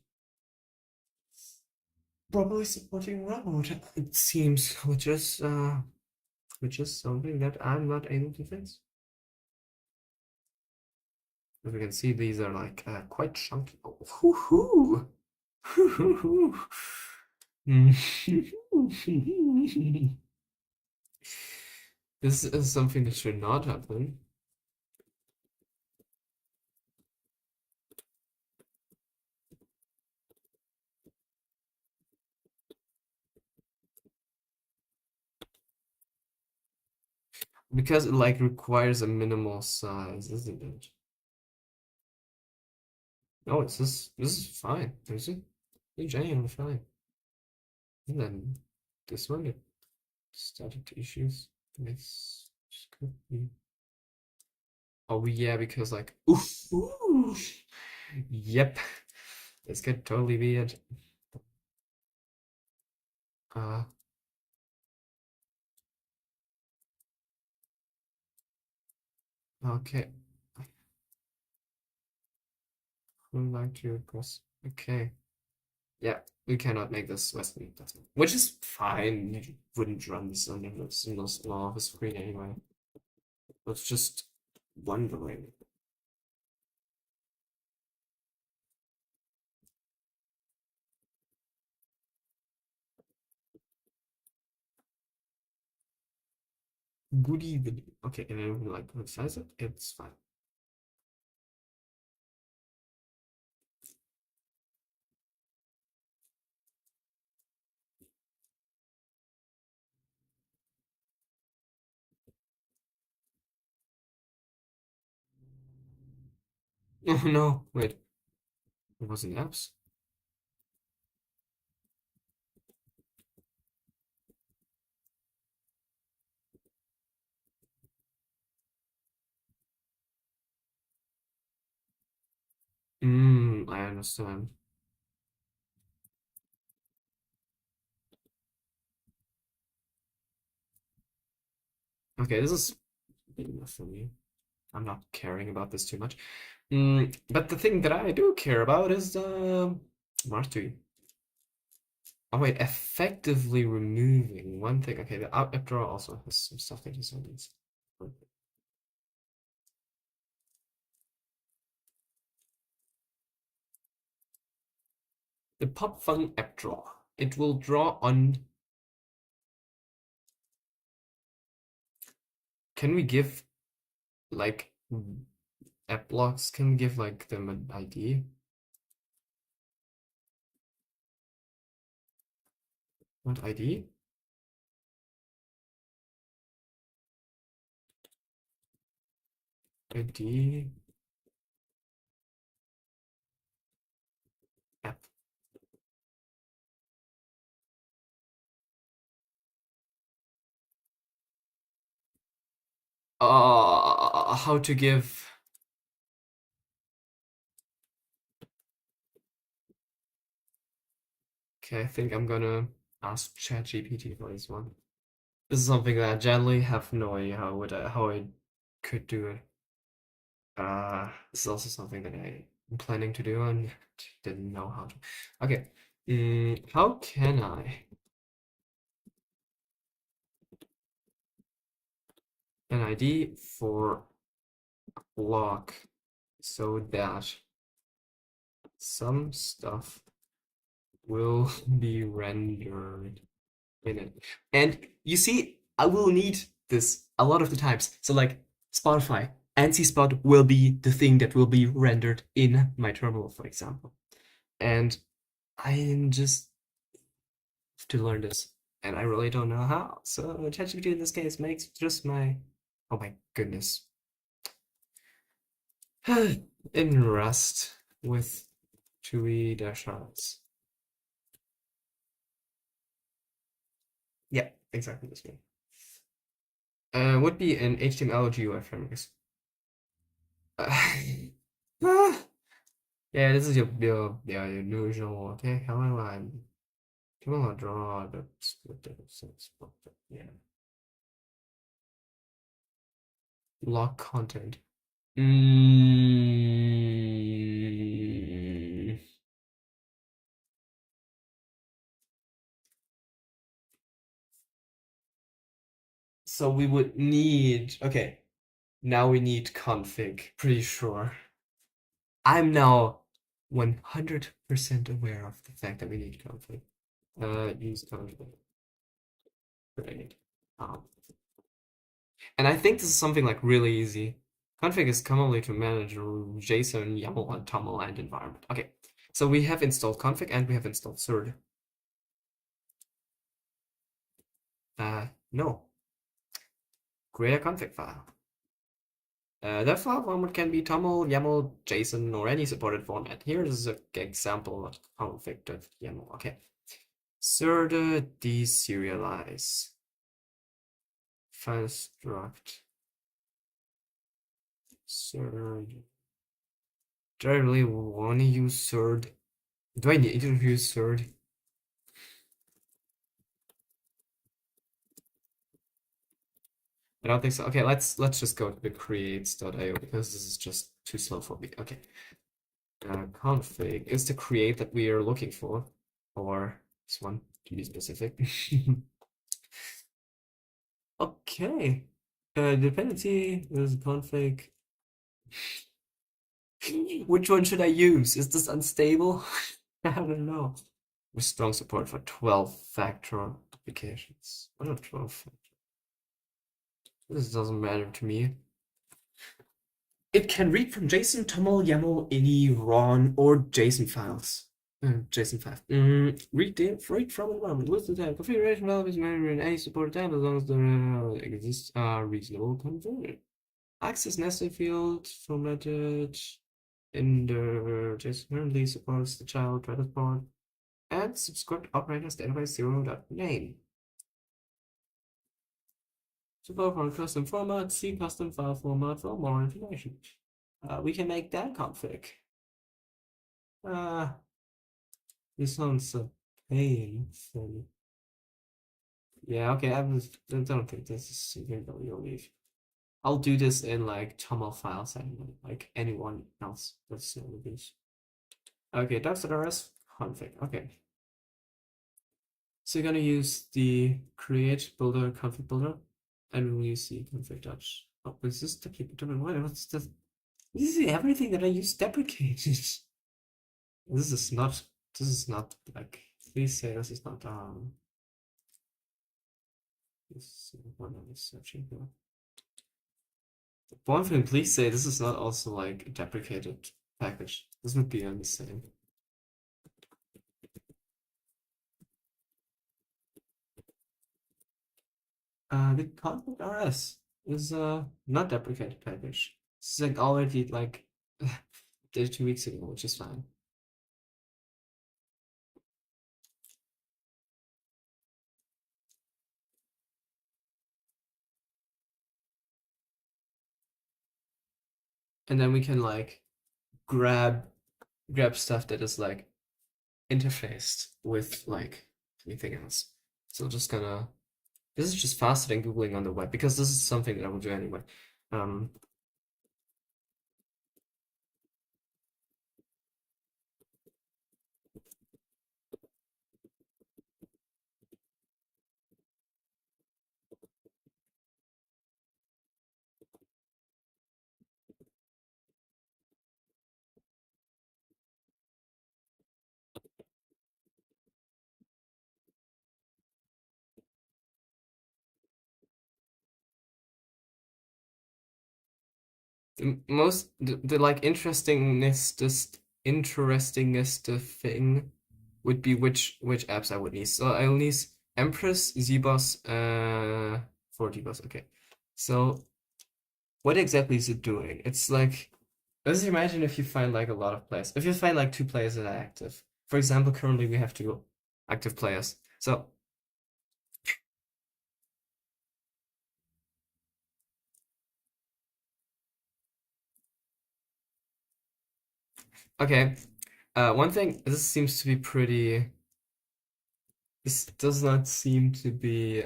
properly supporting raw mode, it seems, which is something that I'm not able to fix. As we can see, these are like quite chunky. Oh, hoo-hoo. Hoo-hoo-hoo. This is something that should not happen. Because it like requires a minimal size, isn't it? No, it's this is fine. Is it? It's genuinely fine. And then this one it started issues. This could be. Oh yeah, because like oof, oof. Yep. This could totally be it. Uh okay. Would like to request. Okay. Yeah, we cannot make this Western, which is fine. You wouldn't run this on the single small of a screen anyway. Let's just wondering. Good evening. Okay, and I would like to size it. It's fine. Oh no, wait. It wasn't apps. I understand. Okay, this is big enough for me. I'm not caring about this too much. But the thing that I do care about is the mastery. Oh wait, effectively removing one thing. Okay, the up draw also has some stuff that is on these. The pop fun app draw. It will draw on. Can we give like app blocks? Can we give like them an ID? What ID? ID app. How to give. Okay, I think I'm gonna ask ChatGPT for this one. This is something that I generally have no idea how I could do it. This is also something that I'm planning to do and didn't know how to. Okay, how can I an ID for block so that some stuff will be rendered in it? And you see, I will need this a lot of the times. So like Spotify, ANSI spot will be the thing that will be rendered in my terminal, for example. And I am just to learn this, and I really don't know how. So ChatGPT in this case makes just my oh my goodness in Rust with 2e dash hearts. Yeah, exactly this way. Would be an HTML GUI framework. Ah, yeah, this is your usual. Okay, however, I'm gonna draw the split sense. Yeah, block content. Mm, so we would need, okay, now we need config, pretty sure. I'm now 100% aware of the fact that we need config. Use config. Great. And I think this is something like really easy. Config is commonly to manage JSON, YAML, and TOML and environment. Okay, so we have installed config and we have installed CERD. No. Create a config file. The file format can be TOML, YAML, JSON, or any supported format. Here is an example of config.yaml. Okay. CERD deserialize. File struct. CERD. Do I really want to use CERD? Do I need to use CERD? I don't think so. Okay, let's just go to the creates.io because this is just too slow for me. Okay. Config is the create that we are looking for, or this one to be specific. Okay. Dependency is config Which one should I use? Is this unstable? I don't know. With strong support for 12 factor applications. What are 12? This doesn't matter to me. It can read from JSON, TOML, YAML, INI, RON, or JSON files. JSON 5. Read from environment. List the type. Configuration values matter in any supported type as long as the exists are reasonable converted. Access nested field formatted in the JSON currently supports the child Reddit port and subscript operators database 0.name. Support for custom format, see custom file format for more information. We can make that config. This sounds painful. Yeah, okay, I don't think this is something that we'll leave. I'll do this in like TOML files and like anyone else that's this. Okay, docs.rs config. Okay. So you're gonna use the create builder config builder, and we'll use the config dutch. Oh, is this what's this? This is everything that I use deprecated. This is not like, please say this is not this is what I was searching for. One thing, please say this is not also like a deprecated package. This would be insane. The config rs is not deprecated package. It's like already like did 2 weeks ago, which is fine. And then we can like grab stuff that is like interfaced with like anything else. So just gonna, this is just faster than Googling on the web because this is something that I will do anyway. The like interestingest thing would be which apps I would need. So I'll need Empress, ZBoss, for DBoss. Okay. So what exactly is it doing? It's like, let's imagine if you find like a lot of players. If you find like 2 players that are active. For example, currently we have 2 active players. So okay. One thing, this seems to be pretty, this does not seem to be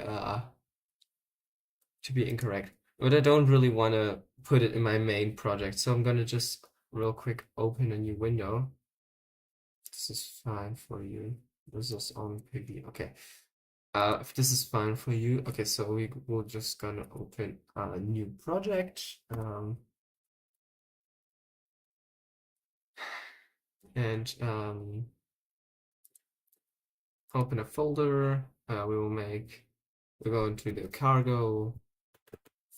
incorrect, but I don't really want to put it in my main project, so I'm gonna just real quick open a new window. This is fine for you. This is on PB. Okay. If this is fine for you, okay, so we're just gonna open a new project. And open a folder. We'll go into the cargo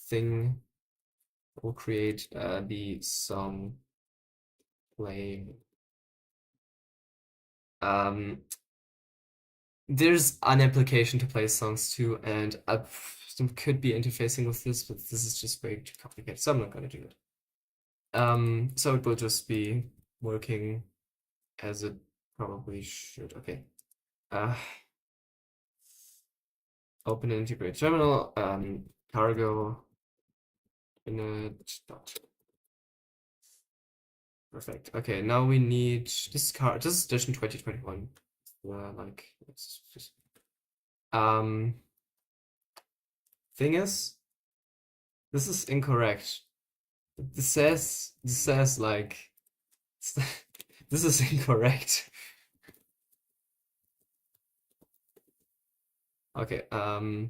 thing. We'll create the song play. There's an application to play songs too, and I could be interfacing with this, but this is just way too complicated, so I'm not gonna do it. So it will just be working as it probably should. Okay. Open and integrate terminal, cargo init dot. Perfect. Okay, now we need this car. This is edition 2021. Like, it's just, thing is, this is incorrect. This says like this is incorrect. Okay, oh,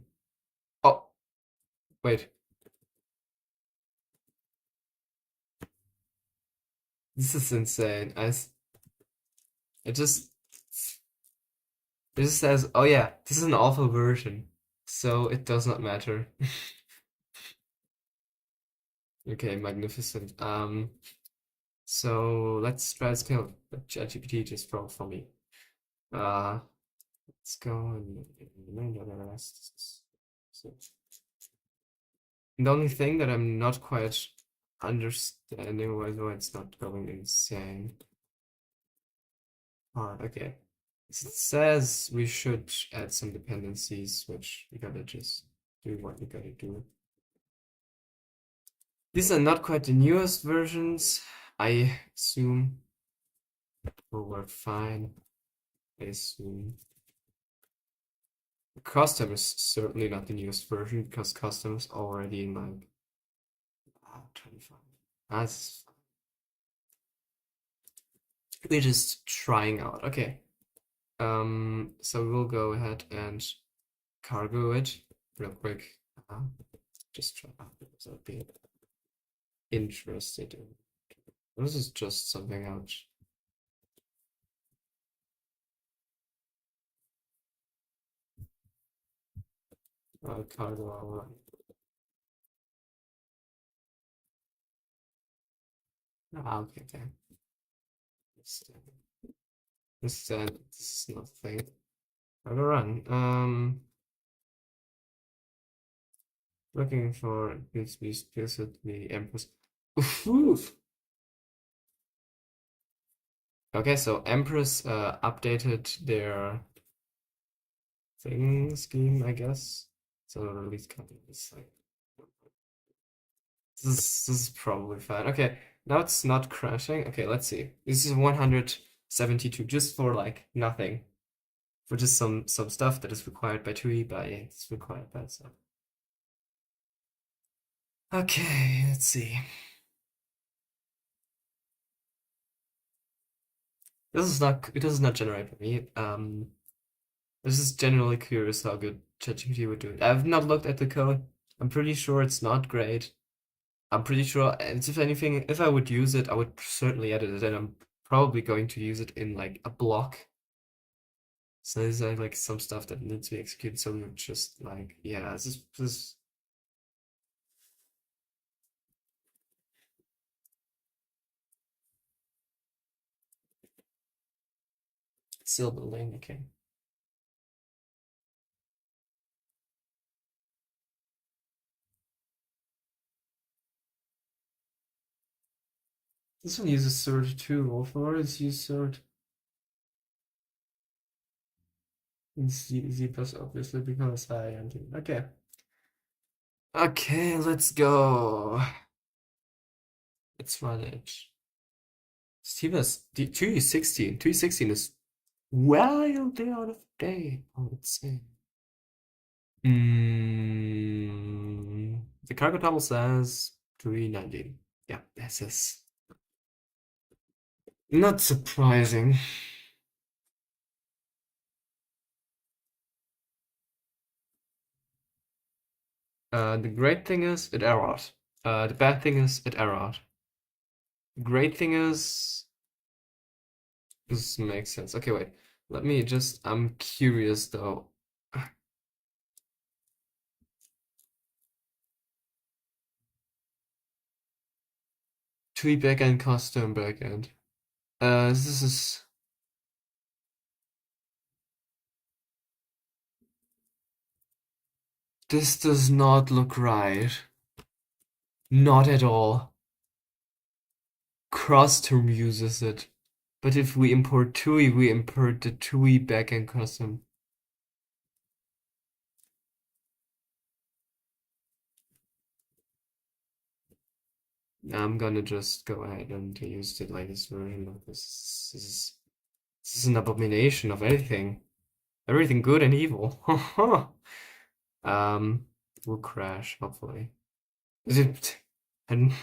wait. This is insane. It just it just says, oh yeah, this is an awful version, so it does not matter. Okay, magnificent. So let's try to scale ChatGPT just for me. Uh, let's go and so the only thing that I'm not quite understanding why it's not going insane. Okay. So it says we should add some dependencies, which we gotta just do what we gotta do. These are not quite the newest versions, I assume. Will work fine, I assume. Custom is certainly not the newest version because custom is already in like 25. That's we're just trying out. Okay. So we'll go ahead and cargo it real quick. Just try out because I'd be interested in. This is just something else. Cargo all right. Okay, okay. This is nothing. Cargo run. Looking for GVspeed the Empress. Oof. Okay, so Empress updated their thing scheme, I guess. So the release company is like this is probably fine. Okay, now it's not crashing. Okay, let's see. This is 172 just for like nothing. For just some stuff that is required by TUI, but it's required by itself. Okay, let's see. It does not generate for me. This is generally curious how good ChatGPT would do it. I've not looked at the code. I'm pretty sure it's not great. I'm pretty sure, and if anything, if I would use it, I would certainly edit it, and I'm probably going to use it in like a block. So there's like some stuff that needs to be executed. So we would just like, yeah, this still building. Okay. This one uses Surge too. All is use Surge. In Z plus obviously because I am okay. Okay, let's go. Let's run it. Steven's 216. 216 is wildly out of date, I would say. The cargo table says 319. Yeah, this is not surprising. The great thing is it errored. The bad thing is it errored. The great thing is this makes sense. Okay, wait. Let me just. I'm curious though. Tweet backend, custom backend. This is. This does not look right. Not at all. Crossterm uses it. But if we import TUI, we import the TUI backend custom. I'm gonna just go ahead and use the latest version of this. This is an abomination of everything. Everything good and evil. Will crash, hopefully. Is it and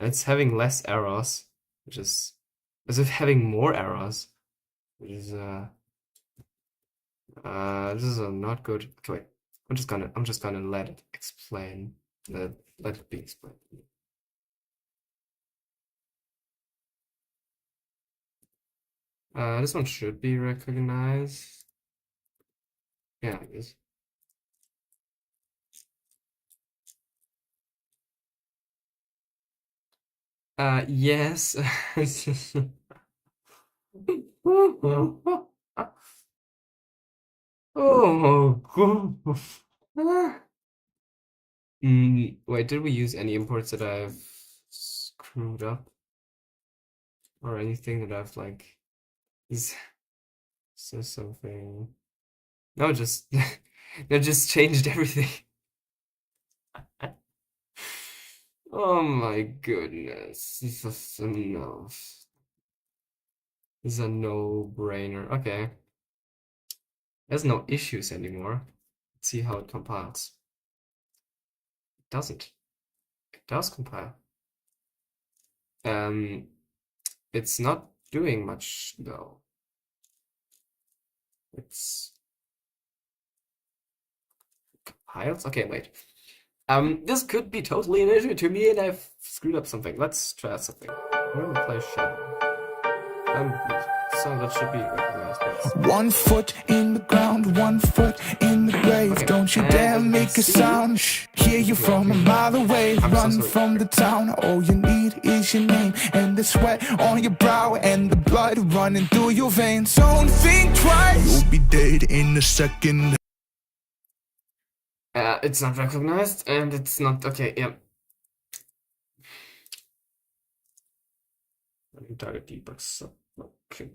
it's having less errors, which is as if having more errors, which is this is not good. Okay, wait. I'm just gonna let it explain. Let it be explained. This one should be recognized. Yeah, it is. Yes. Oh, God. Wait, did we use any imports that I've screwed up? Or anything that I've like is so something? No, just that just changed everything. Oh my goodness. This is a no. This is a no-brainer. Okay. There's no issues anymore. Let's see how it compiles. It doesn't. It does compile. It's not doing much though. It's compiles. Okay, wait. This could be totally an issue to me, and I've screwed up something. Let's try something. We're gonna play Shadow. So that should be recognized. Yes. 1 foot in the ground, 1 foot in the grave. Okay. Don't you And dare as you make can a see- sound. Shh, hear you from a mile away. I'm so Run sorry. from the town. All you need is your name and the sweat on your brow and the blood running through your veins. Don't think twice. You'll be dead in a second. It's not recognized, and it's not okay. Yeah. Target debug. So, okay.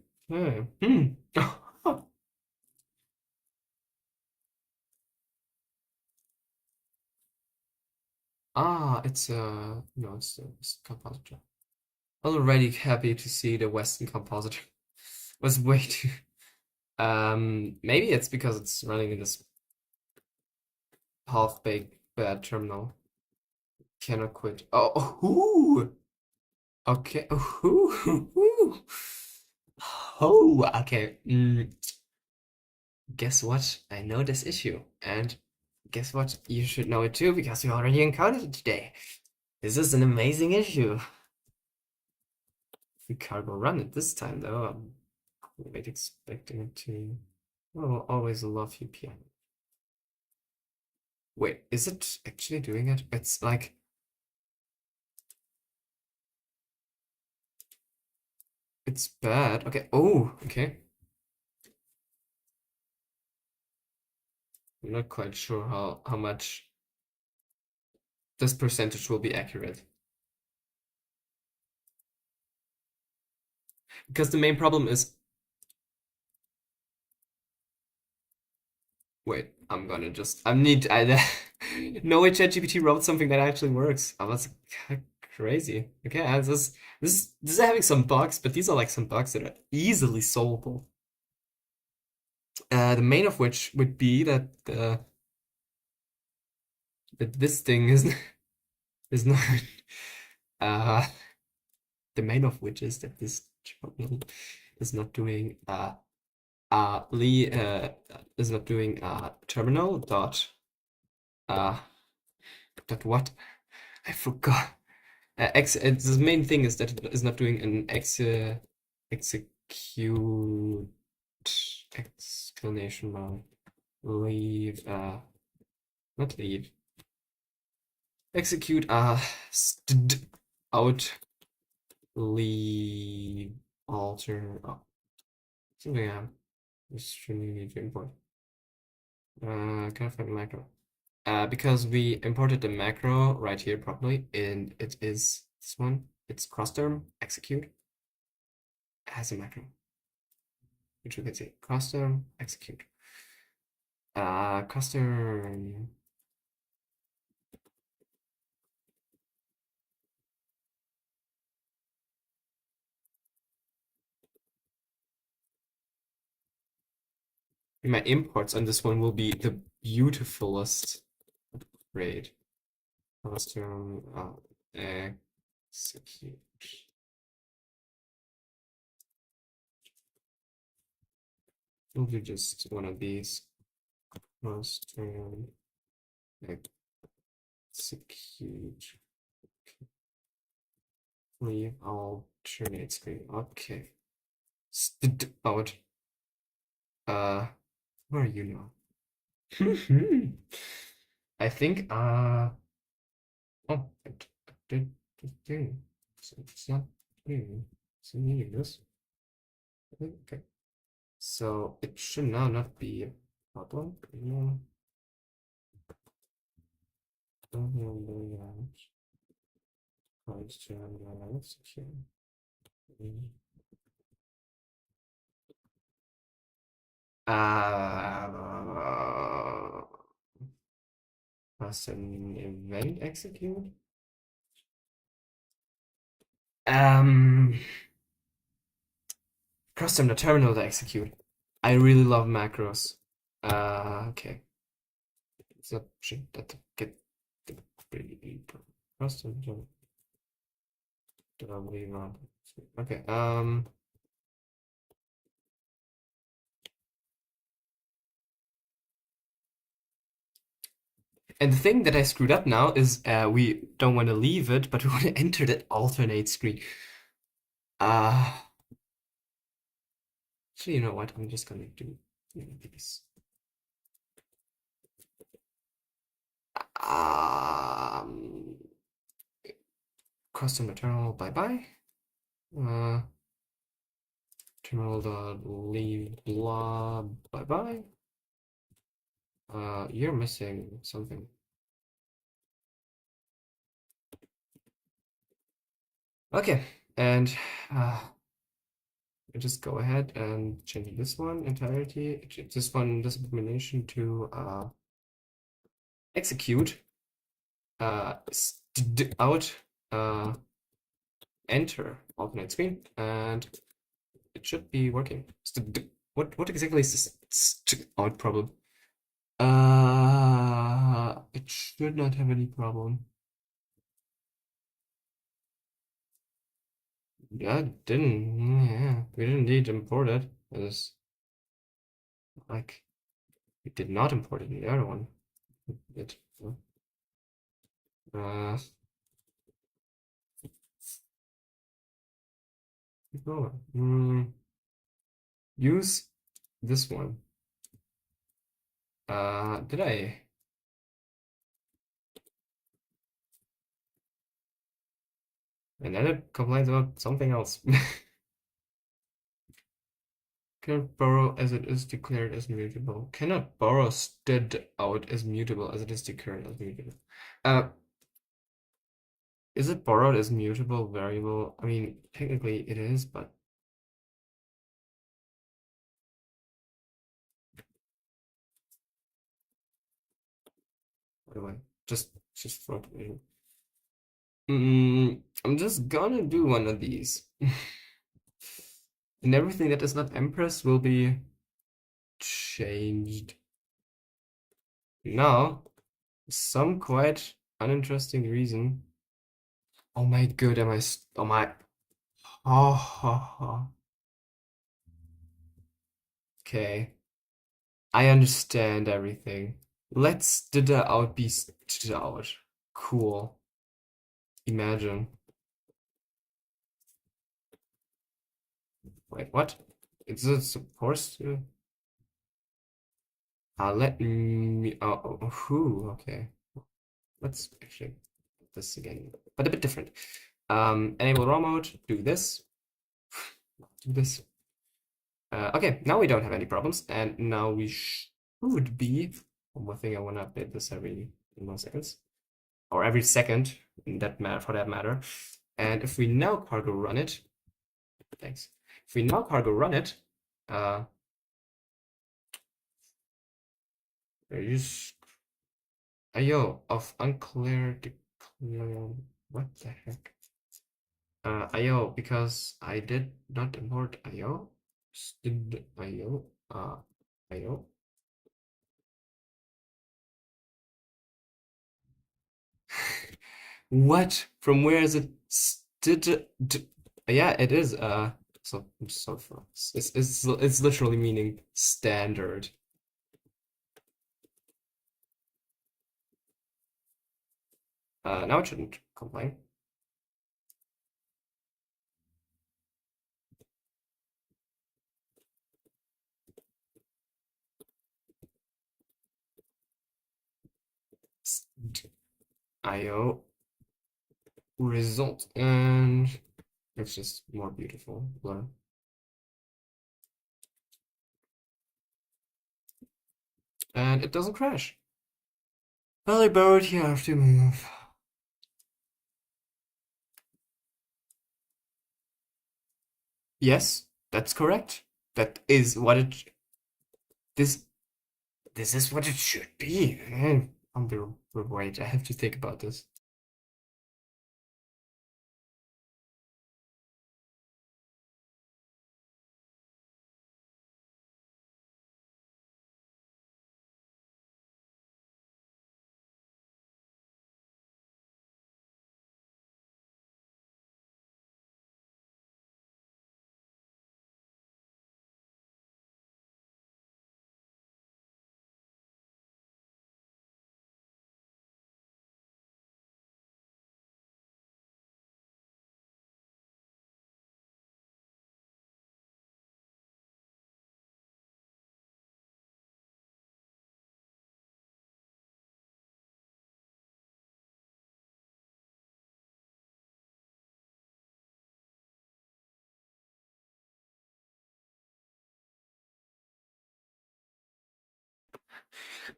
It's no, it's a compositor. Already happy to see the Western compositor was way too. Maybe it's because it's running in this half-baked bad terminal. Cannot quit. Oh, ooh. Okay. Ooh. Oh, okay. Guess what? I know this issue, and guess what? You should know it too because you already encountered it today. This is an amazing issue. We can't go run it this time though. I'm quite expecting it to. Oh, always love you, piano. Wait, is it actually doing it? It's like. It's bad. Okay. Oh, okay. I'm not quite sure how much this percentage will be accurate. Because the main problem is. Wait, I'm gonna just. I need. No way ChatGPT wrote something that actually works. I was crazy. Okay, this is having some bugs, but these are like some bugs that are easily solvable. The main of which would be that that this thing is not. The main of which is that this terminal is not doing is not doing terminal dot what? I forgot. The main thing is that it is not doing an execute explanation mark leave not leave execute out leave alter something this shouldn't need to import. Can't find the macro. Because we imported the macro right here properly, and it is this one. It's cross term execute. It has a macro, which we can see cross term execute. Cross term. My imports on this one will be the beautifulest grade. Cross term execute. We'll do just one of these. Cross term execute. Leave alternate screen. Okay. out. Where are you now? I think oh, it did the thing. So it's not doing. So needing this. Okay. So it should now not be a problem. No. Uh, Custom event execute. Custom the terminal to execute. I really love macros. Okay. So should that get the pretty custom terminal. Okay. And the thing that I screwed up now is we don't want to leave it, but we want to enter that alternate screen. So you know what? I'm just gonna do this. Custom maternal bye bye. Terminal dot leave blah bye bye. You're missing something. Okay, and I just go ahead and change this one entirety, this combination to execute out enter alternate screen, and it should be working. What exactly is this out problem? It should not have any problem. Yeah, it didn't. Yeah, we didn't indeed import it. It's like we did not import it in the other one. It. Use this one. Did I? And then it complains about something else. Cannot borrow as it is declared as mutable. Cannot borrow stood out as mutable as it is declared as mutable. Is it borrowed as mutable variable? I mean, technically it is, but what do I just for I'm just gonna do one of these. And everything that is not Empress will be changed. Now, some quite uninteresting reason. Oh my god, oh my oh. Okay. I understand everything. Let's did the out be out. Cool. Imagine. Wait, what? Is it supposed to? Let me. Who? Okay. Let's actually do this again, but a bit different. Enable raw mode. Do this. Do this. Okay, now we don't have any problems, and now we should be. One more thing, I want to update this every 1 seconds, or every second, in that matter, for that matter. And if we now cargo run it, thanks. If we now cargo run it, use Heyo of unclear declare. What the heck? Heyo, because I did not import Heyo. Did Heyo? Heyo. What? From where is it? Yeah, it is. So it's literally meaning standard. Now it shouldn't complain. IO result, and it's just more beautiful blur. And it doesn't crash. Early bird, you have to move. Yes, that's correct. That is what it. This this is what it should be. Wait, I have to think about this.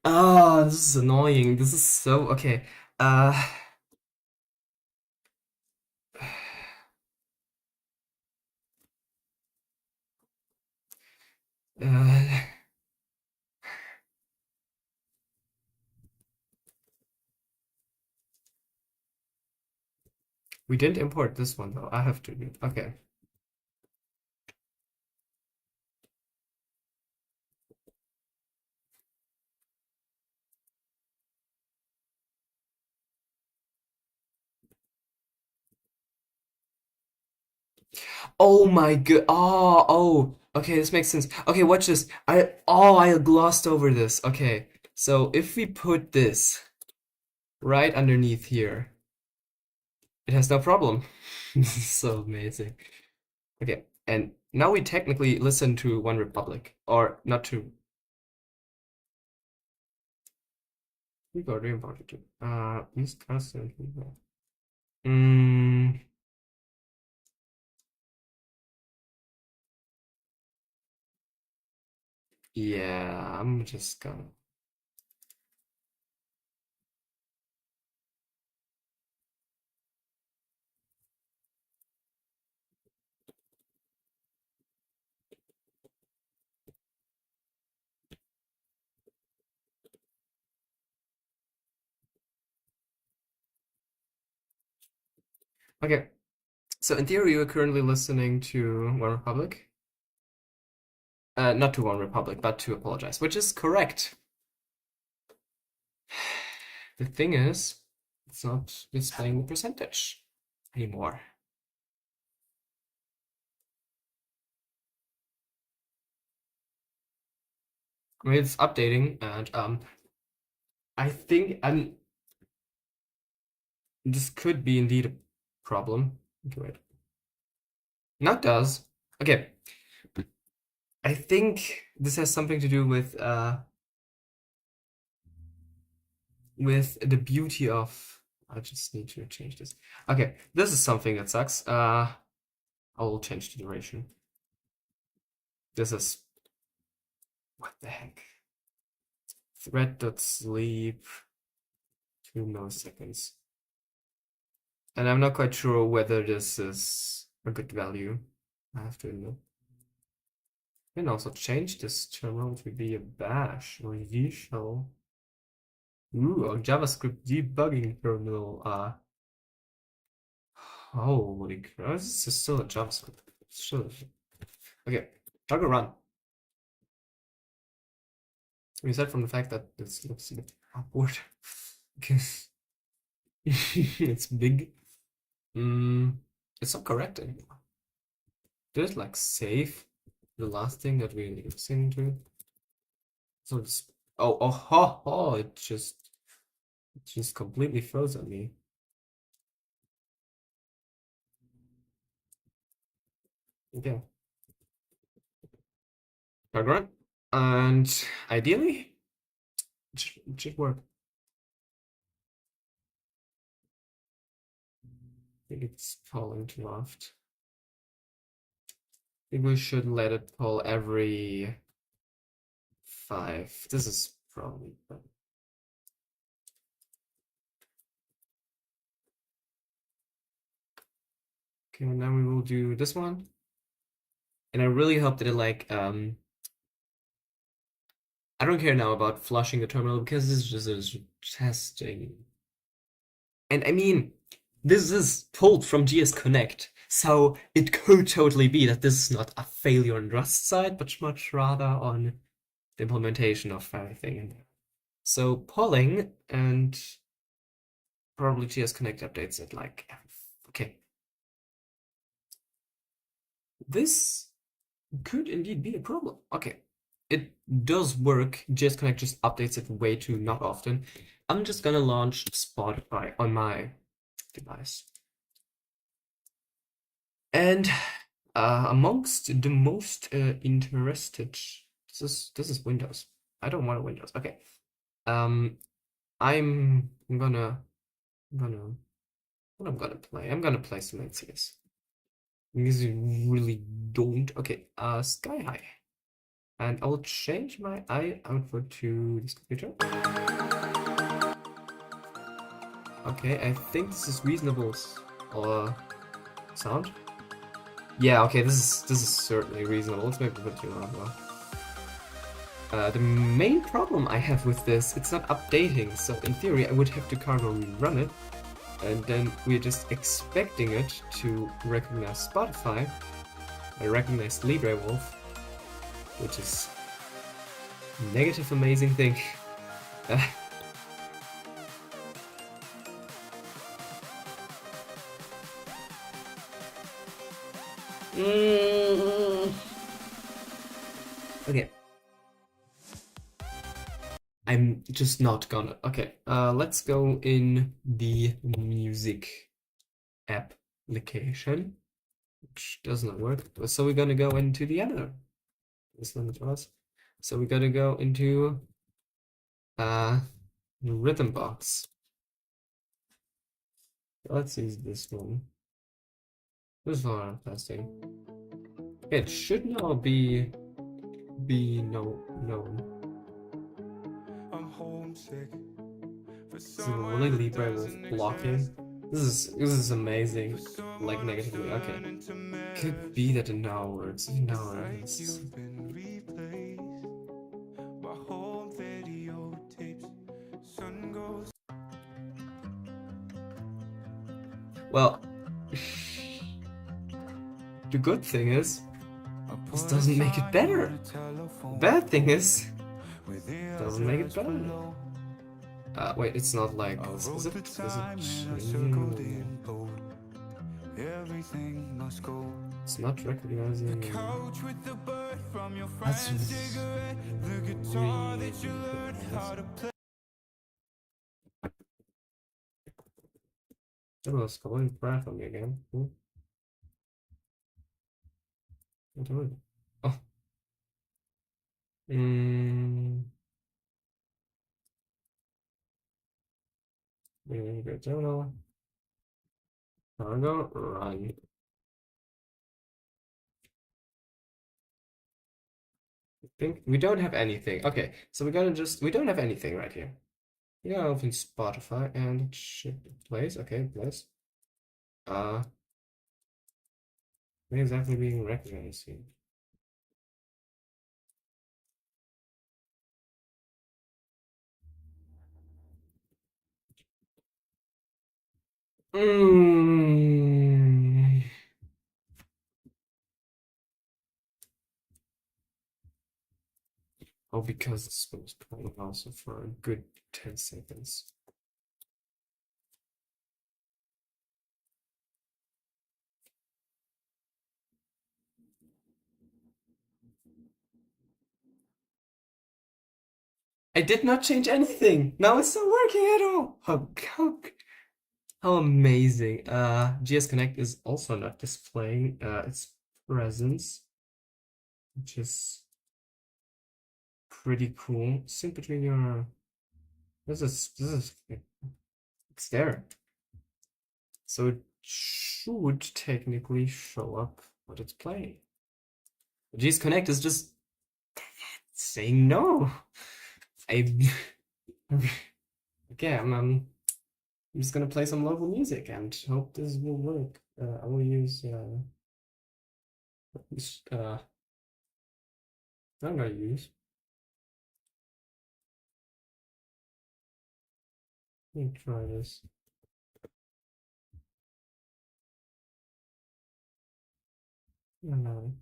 Oh, this is annoying. This is so okay. Uh, uh, we didn't import this one though. I have to do. Okay. Oh my god. Oh. Okay, this makes sense. Okay, watch this. I glossed over this. Okay. So if we put this right underneath here, it has no problem. This is so amazing. Okay, and now we technically listen to One Republic, or not to. We got important to. Use constantly. Mm, yeah, I'm just gonna. Okay, so in theory, you're currently listening to One Republic. Not to One Republic, but to Apologize, which is correct. The thing is, it's not displaying the percentage anymore. I mean, it's updating, and I think this could be indeed a problem. Okay, wait. Now it does. Okay, I think this has something to do with the beauty of. I just need to change this. Okay, this is something that sucks. I will change the duration. This is what the heck. Thread.sleep 2 milliseconds. And I'm not quite sure whether this is a good value. I have to admit. I can also change this terminal to be a bash or V shell. Ooh, a JavaScript debugging terminal. Holy crap, this is still a JavaScript. Still. Okay, toggle run. Aside from the fact that this looks a bit awkward, because it's big. It's not correct anymore. Did it like save the last thing that we listened to? So it's it just completely froze on me. Okay. Toggle run. And ideally, it should work. think it's polling too oft. I think we should let it poll every 5. This is probably better. Okay, now we will do this one. And I really hope that it like I don't care now about flushing the terminal because this just is testing. And I mean, this is pulled from GS Connect, so it could totally be that this is not a failure on Rust side, but much rather on the implementation of everything in there. So polling and probably GS Connect updates it like, okay. This could indeed be a problem. Okay, it does work. GS Connect just updates it way too not often. I'm just gonna launch Spotify on my device. And amongst the most interested, this is Windows. I don't want a Windows. Okay. I'm gonna what I'm gonna play. I'm gonna play some NCS. Because you really don't. Okay, Sky High. And I'll change my eye output to this computer. Okay, I think this is reasonable sound. Yeah, okay, this is certainly reasonable. Let's maybe put it on as well. The main problem I have with this, it's not updating, so in theory I would have to cargo rerun it, and then we're just expecting it to recognize Spotify. I recognize LibreWolf, which is a negative amazing thing. Okay. I'm just not gonna. Okay, let's go in the music application, which does not work. So we're gonna go into the other. Listen to us. So we're gonna go into rhythm box. Let's use this one. This is what I'm testing. It should now be known. I'm homesick. So really Libre was blocking. This is amazing. Like negatively. Okay. Could be that it now works. Now works. Well, the good thing is, this doesn't make it better. Bad thing is, doesn't make it better. Wait, it's not like this. Is it? It's not recognizing. That's It was going crap on me again. What do I? Oh. Go terminal. Cargo run. I think we don't have anything. Okay, so we don't have anything right here. We gotta open Spotify and it should plays. Okay, plays. What exactly being recognized here? Oh, because this was playing also for a good 10 seconds. I did not change anything. Now it's not working at all. How amazing. GS Connect is also not displaying its presence, which is pretty cool. Sync between your this is it's there. So it should technically show up what it's playing. G's Connect is just saying no. I okay, I'm just gonna play some local music and hope this will work. I will use I'm gonna use. Let me try this. No.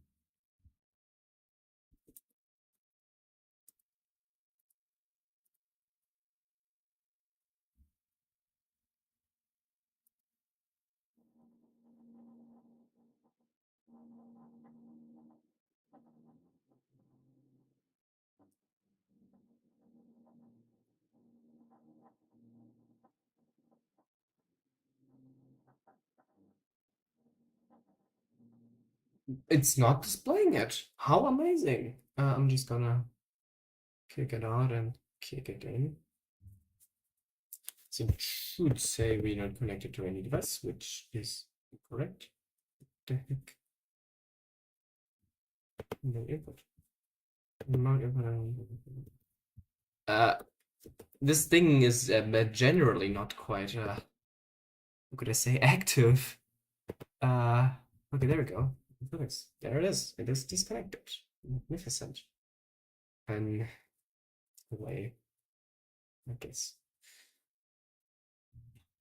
It's not displaying it. How amazing. I'm just gonna kick it out and kick it in. So it should say we're not connected to any device, which is correct. The heck? No input. No input. This thing is generally not quite, how could I say, active. Okay, there we go. Nice. There it is. It is disconnected. Magnificent. And away, I guess.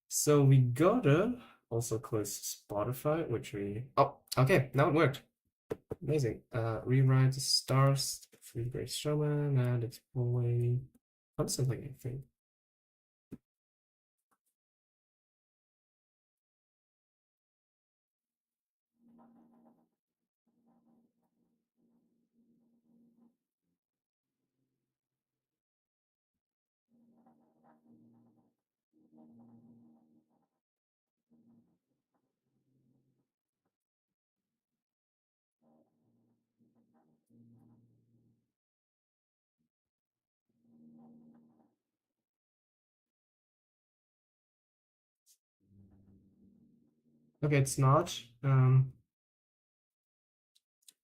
So we gotta also close Spotify, which we... Oh, okay, now it worked. Amazing. Rewrite the stars, free great showman, and it's pulling constantly, I think. Okay, it's not.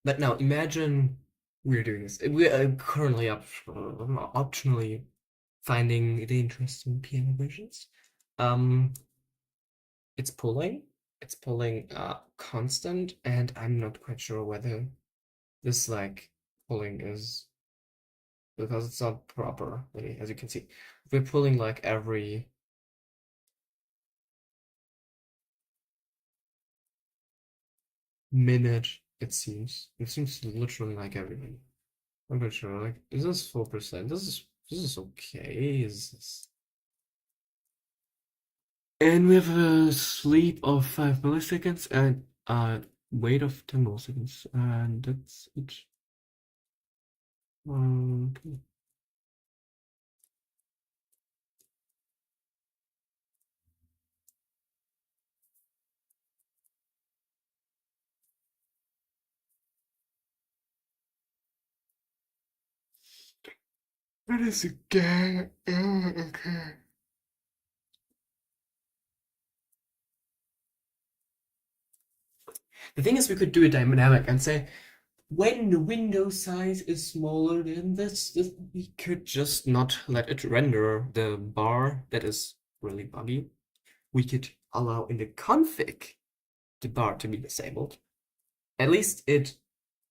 But now imagine we're doing this. We are currently optionally finding the interesting piano versions. It's pulling. It's pulling constant, and I'm not quite sure whether this like pulling is because it's not proper, really, as you can see. We're pulling like every minute, it seems. It seems literally like every minute. I'm not sure. Like, is this 4%? This is okay. Is this... And we have a sleep of 5 milliseconds and wait of 10 milliseconds, and that's it. Okay. That is again. Okay. The thing is, we could do a dynamic and say, when the window size is smaller than this, we could just not let it render the bar that is really buggy. We could allow in the config the bar to be disabled. At least it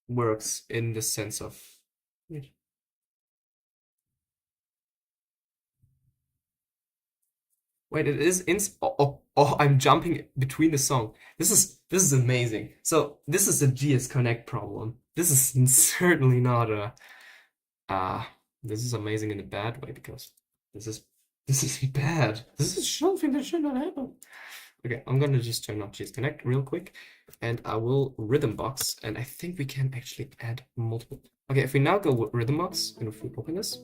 works in the sense of it. Wait, it is in. Oh, I'm jumping between the song. This is amazing. So this is a GS Connect problem. This is certainly not a. This is amazing in a bad way because this is bad. This is something that should not happen. Okay, I'm gonna just turn off GS Connect real quick, and I will rhythm box, and I think we can actually add multiple. Okay, if we now go with rhythm box, and if we open this.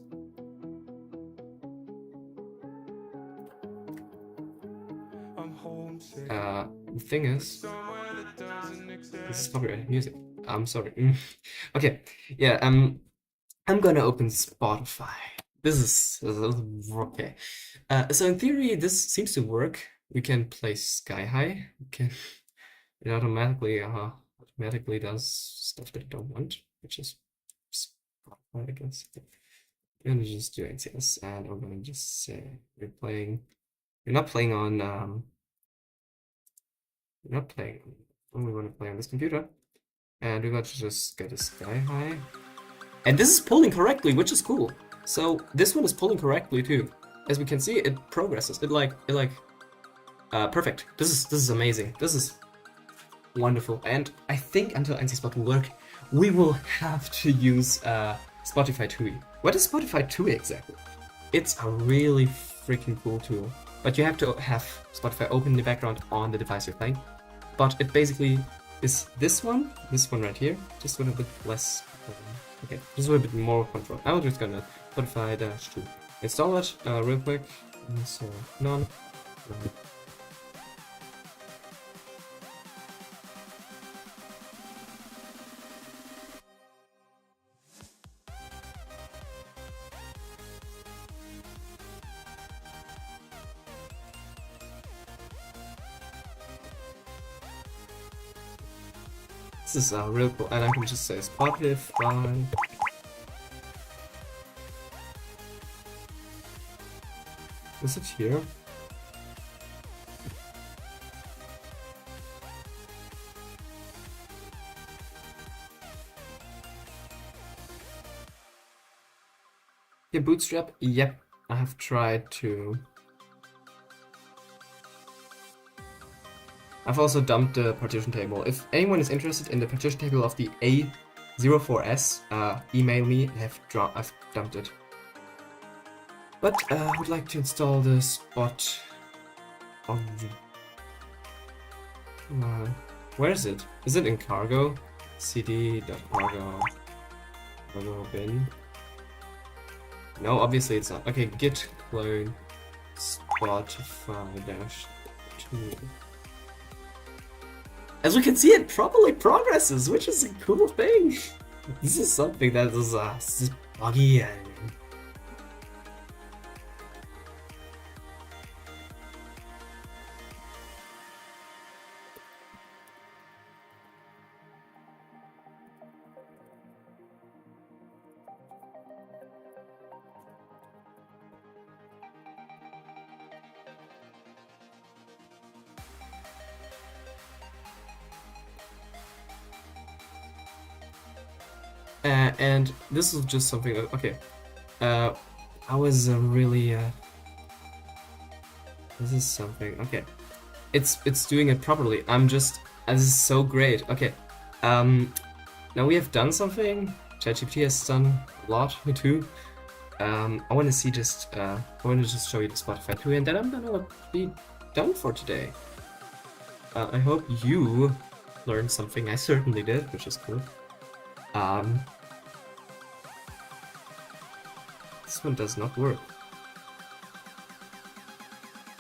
The thing is, this is copyrighted music. I'm sorry. Okay, yeah. I'm gonna open Spotify. This is okay. So in theory, this seems to work we can play Sky High. It automatically does stuff that I don't want, which is Spotify, I guess. I'm gonna just do ATS, and I'm gonna just say you're not playing on you're not playing. We want to play on this computer, and we're going to just get a Sky High. And this is pulling correctly, which is cool. So this one is pulling correctly too. As we can see, it progresses. Perfect. This is amazing. This is wonderful. And I think until NC Spot will work, we will have to use Spotify TUI. What is Spotify TUI exactly? It's a really freaking cool tool. But you have to have Spotify open in the background on the device you're playing. But it basically is this one right here, just with a bit less. Okay, just with a bit more control. I'm just gonna Spotify -2. Install it real quick. So none. This is real cool, and I can just say Spotify. Is it here? Yeah, Bootstrap. Yep, I have tried to. I've also dumped the partition table. If anyone is interested in the partition table of the A04S, email me. I've dumped it. But I would like to install the spot on the... where is it? Is it in cargo? cd.cargo cargo bin. No, obviously it's not. Okay, git clone Spotify-2. As we can see, it probably progresses, which is a cool thing. This is something that is buggy and... and this is just something that, okay, I was really, this is something, okay, it's doing it properly. This is so great. Okay, now we have done something. ChatGPT has done a lot too. I want to see I want to just show you the Spotify too, and then I'm gonna be done for today. I hope you learned something. I certainly did, which is cool. This one does not work.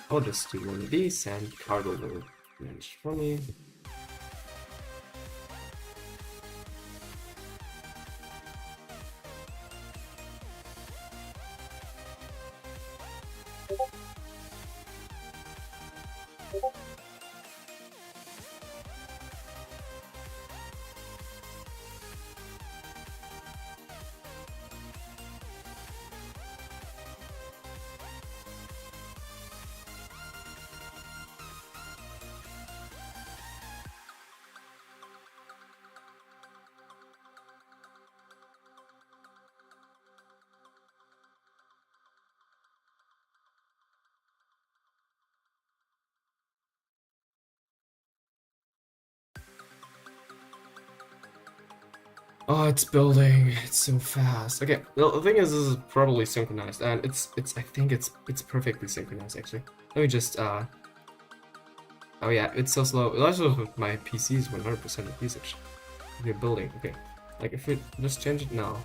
I'll just do one of these, and cargo will manage for me. Oh, it's building. It's so fast. Okay, the thing is, this is probably synchronized, and I think it's perfectly synchronized actually. Let me just oh yeah, it's so slow. Also, my PC is 100% of usage. You're building. Okay, like if we just change it now.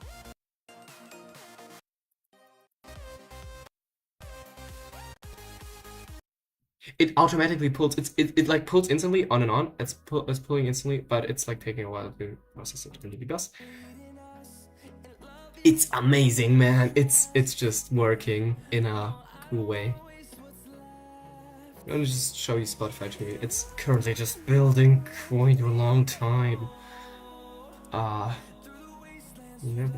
It automatically pulls. It like pulls instantly on and on. It's pulling instantly, but it's like taking a while to process it in the bus. It's amazing, man. It's just working in a cool way. Let me just show you Spotify to me. It's currently just building quite a long time. Yep,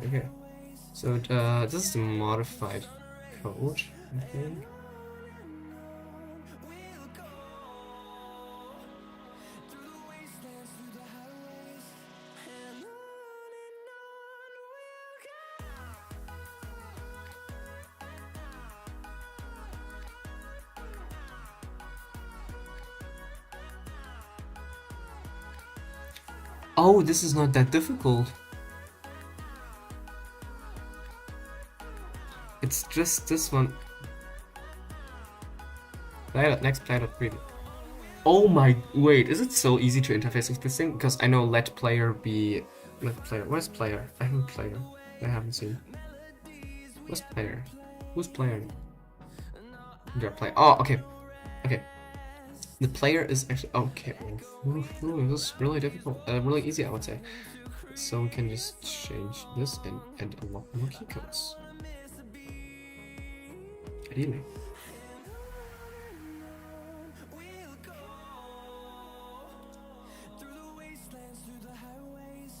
okay. So this is the modified code, I think. Oh, this is not that difficult. It's just this one. Next play preview. Oh my, wait, is it so easy to interface with this thing? Because I know let player be, where's player? I have a player, I haven't seen. Where's player? Who's player? Your player, oh, okay, okay. The player is actually, okay, ooh, this is really difficult, really easy I would say. So we can just change this and a lot more keycodes. Ideally.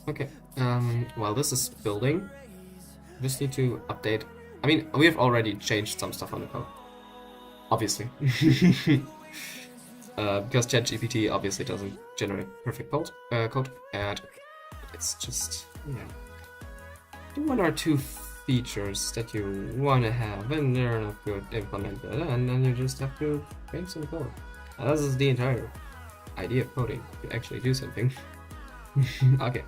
Okay, while this is building, just need to update. I mean, we have already changed some stuff on the code, obviously. Because ChatGPT obviously doesn't generate perfect code, and it's just, yeah. One or two features that you want to have, and they're not good implemented, and then you just have to make some code. And this is the entire idea of coding, to actually do something. Okay.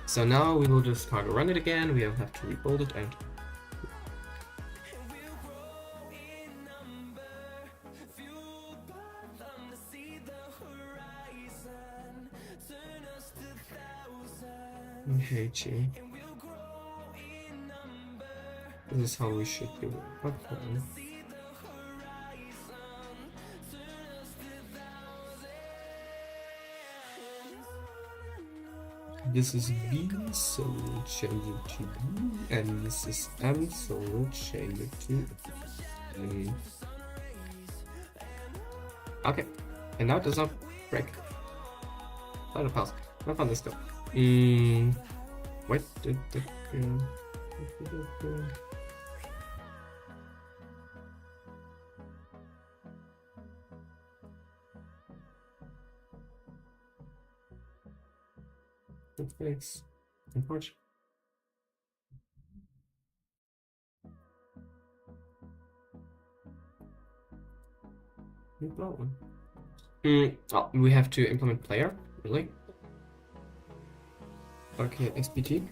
So now we will just cargo run it again, we will have to rebuild it and... I hate you. This is how we should do it. Okay. This is B, so we'll change it to B, and this is M, so we'll change it to M. Okay, and now it does not break. Let it pass. Not on this go. What did the fix? Unfortunately. No problem. Oh, we have to implement player, really? Okay, XPT.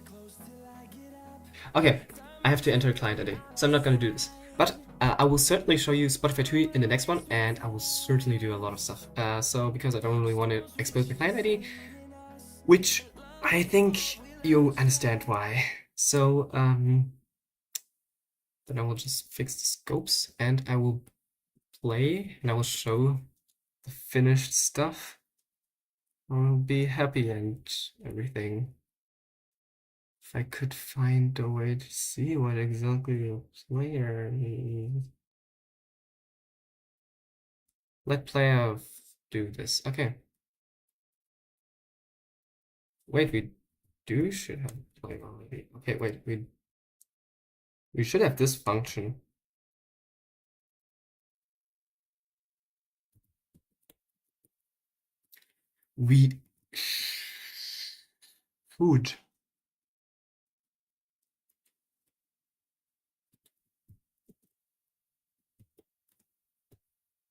Okay, I have to enter a client ID, so I'm not gonna do this. But I will certainly show you Spotify 2 in the next one, and I will certainly do a lot of stuff. So because I don't really want to expose my client ID, which I think you understand why. So then I will just fix the scopes, and I will play, and I will show the finished stuff. I'll be happy and everything. If I could find a way to see what exactly the player is. Let player do this. Okay. Wait, we should have player already. Okay, wait, we should have this function. We food.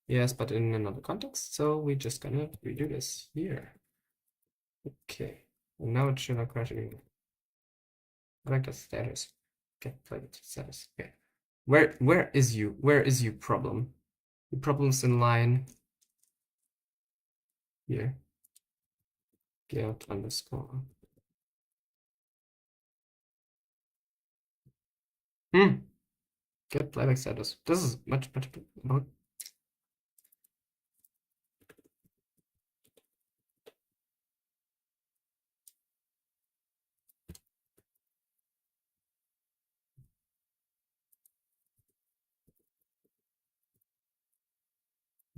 Yes, but in another context, so we're just gonna redo this here. Okay, and now it should not crash anymore. I like the status. Okay, play the status. Okay, where is you? Where is you problem? The problem's in line here. Get underscore. Get playback status. This is much about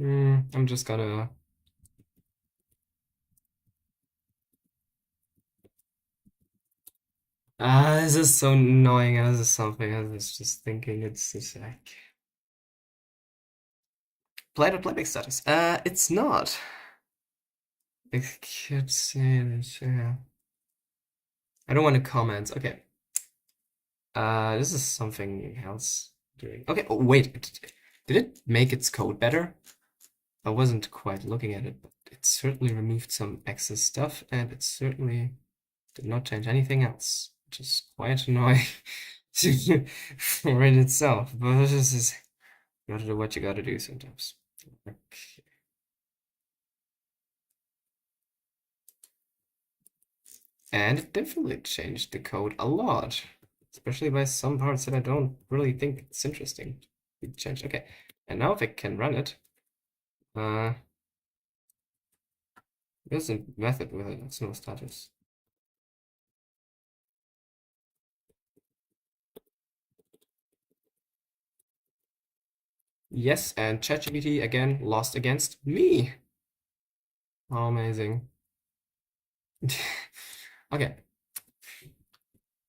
I'm just gonna. This is so annoying. This is something I was just thinking. It's just like played playback status. It's not. I could say this. Yeah. I don't want to comment. Okay. This is something else doing. Okay. Oh wait. Did it make its code better? I wasn't quite looking at it, but it certainly removed some excess stuff, and it certainly did not change anything else, which is quite annoying for it itself. But this is you gotta do what you gotta do sometimes. Okay. And it definitely changed the code a lot, especially by some parts that I don't really think it's interesting. It changed. Okay, and now if I can run it, there's a method with it. It's no status. Yes, and ChatGPT again lost against me. How amazing. Okay.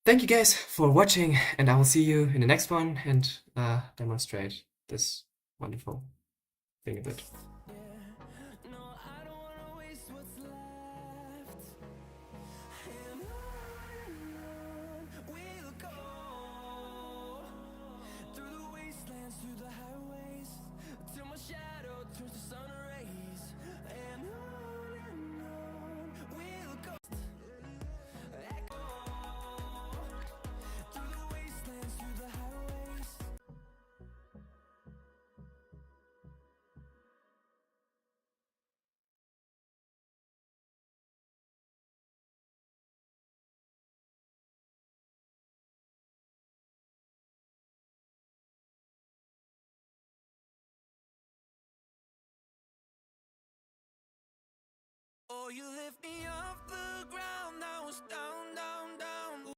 Thank you guys for watching, and I will see you in the next one and demonstrate this wonderful thing a bit. Oh, you lift me off the ground, I was down, down, down.